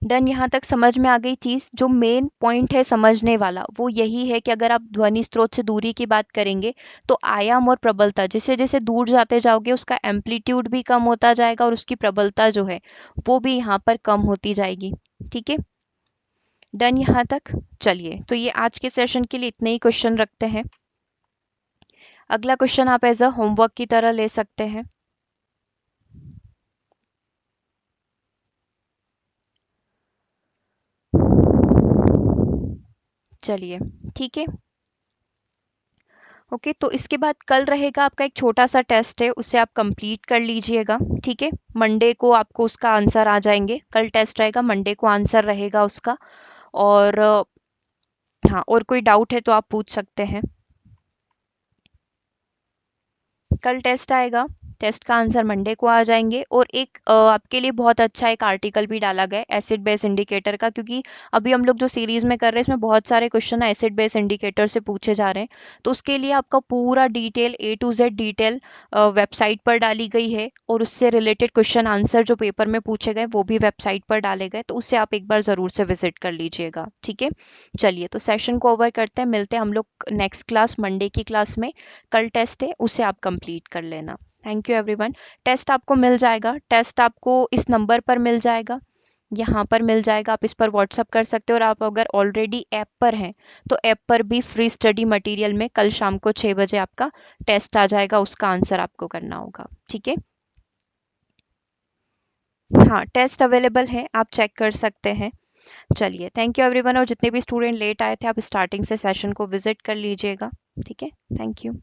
डन, यहाँ तक समझ में आ गई चीज। जो मेन पॉइंट है समझने वाला वो यही है कि अगर आप ध्वनि स्रोत से दूरी की बात करेंगे तो आयाम और प्रबलता, जैसे जैसे दूर जाते जाओगे उसका एम्पलीट्यूड भी कम होता जाएगा और उसकी प्रबलता जो है वो भी यहाँ पर कम होती जाएगी। ठीक है, डन यहाँ तक। चलिए, तो ये आज के सेशन के लिए इतने ही क्वेश्चन रखते हैं। अगला क्वेश्चन आप एज अ होमवर्क की तरह ले सकते हैं। चलिए, ठीक है। ओके, तो इसके बाद कल रहेगा आपका एक छोटा सा टेस्ट है, उसे आप कंप्लीट कर लीजिएगा। ठीक है, मंडे को आपको उसका आंसर आ जाएंगे। कल टेस्ट रहेगा, मंडे को आंसर रहेगा उसका। और हाँ, और कोई डाउट है तो आप पूछ सकते हैं। कल टेस्ट आएगा, टेस्ट का आंसर मंडे को आ जाएंगे। और एक आपके लिए बहुत अच्छा एक आर्टिकल भी डाला गया है एसिड बेस इंडिकेटर का, क्योंकि अभी हम लोग जो सीरीज में कर रहे हैं इसमें बहुत सारे क्वेश्चन एसिड बेस इंडिकेटर से पूछे जा रहे हैं। तो उसके लिए आपका पूरा detail A to Z detail website पर डाली गई है, और उससे रिलेटेड क्वेश्चन आंसर जो पेपर में पूछे गए वो भी वेबसाइट पर डाले गए, तो उसे आप एक बार ज़रूर से विजिट कर लीजिएगा। ठीक है, चलिए, तो सेशन को ओवर करते हैं। मिलते हैं हम लोग नेक्स्ट क्लास, मंडे की क्लास में। कल टेस्ट है, उसे आप कंप्लीट कर लेना। Thank you everyone. टेस्ट आपको मिल जाएगा, टेस्ट आपको इस नंबर पर मिल जाएगा, यहाँ पर मिल जाएगा। आप इस पर व्हाट्सअप कर सकते हो, और आप अगर ऑलरेडी ऐप पर हैं तो ऐप पर भी फ्री स्टडी मटेरियल में कल शाम को 6 बजे आपका टेस्ट आ जाएगा, उसका आंसर आपको करना होगा। ठीक है, हाँ, टेस्ट अवेलेबल है, आप चेक कर सकते हैं। चलिए, थैंक यू एवरीवन। और जितने भी स्टूडेंट लेट आए थे आप स्टार्टिंग से सेशन को विजिट कर लीजिएगा। ठीक है, थैंक यू।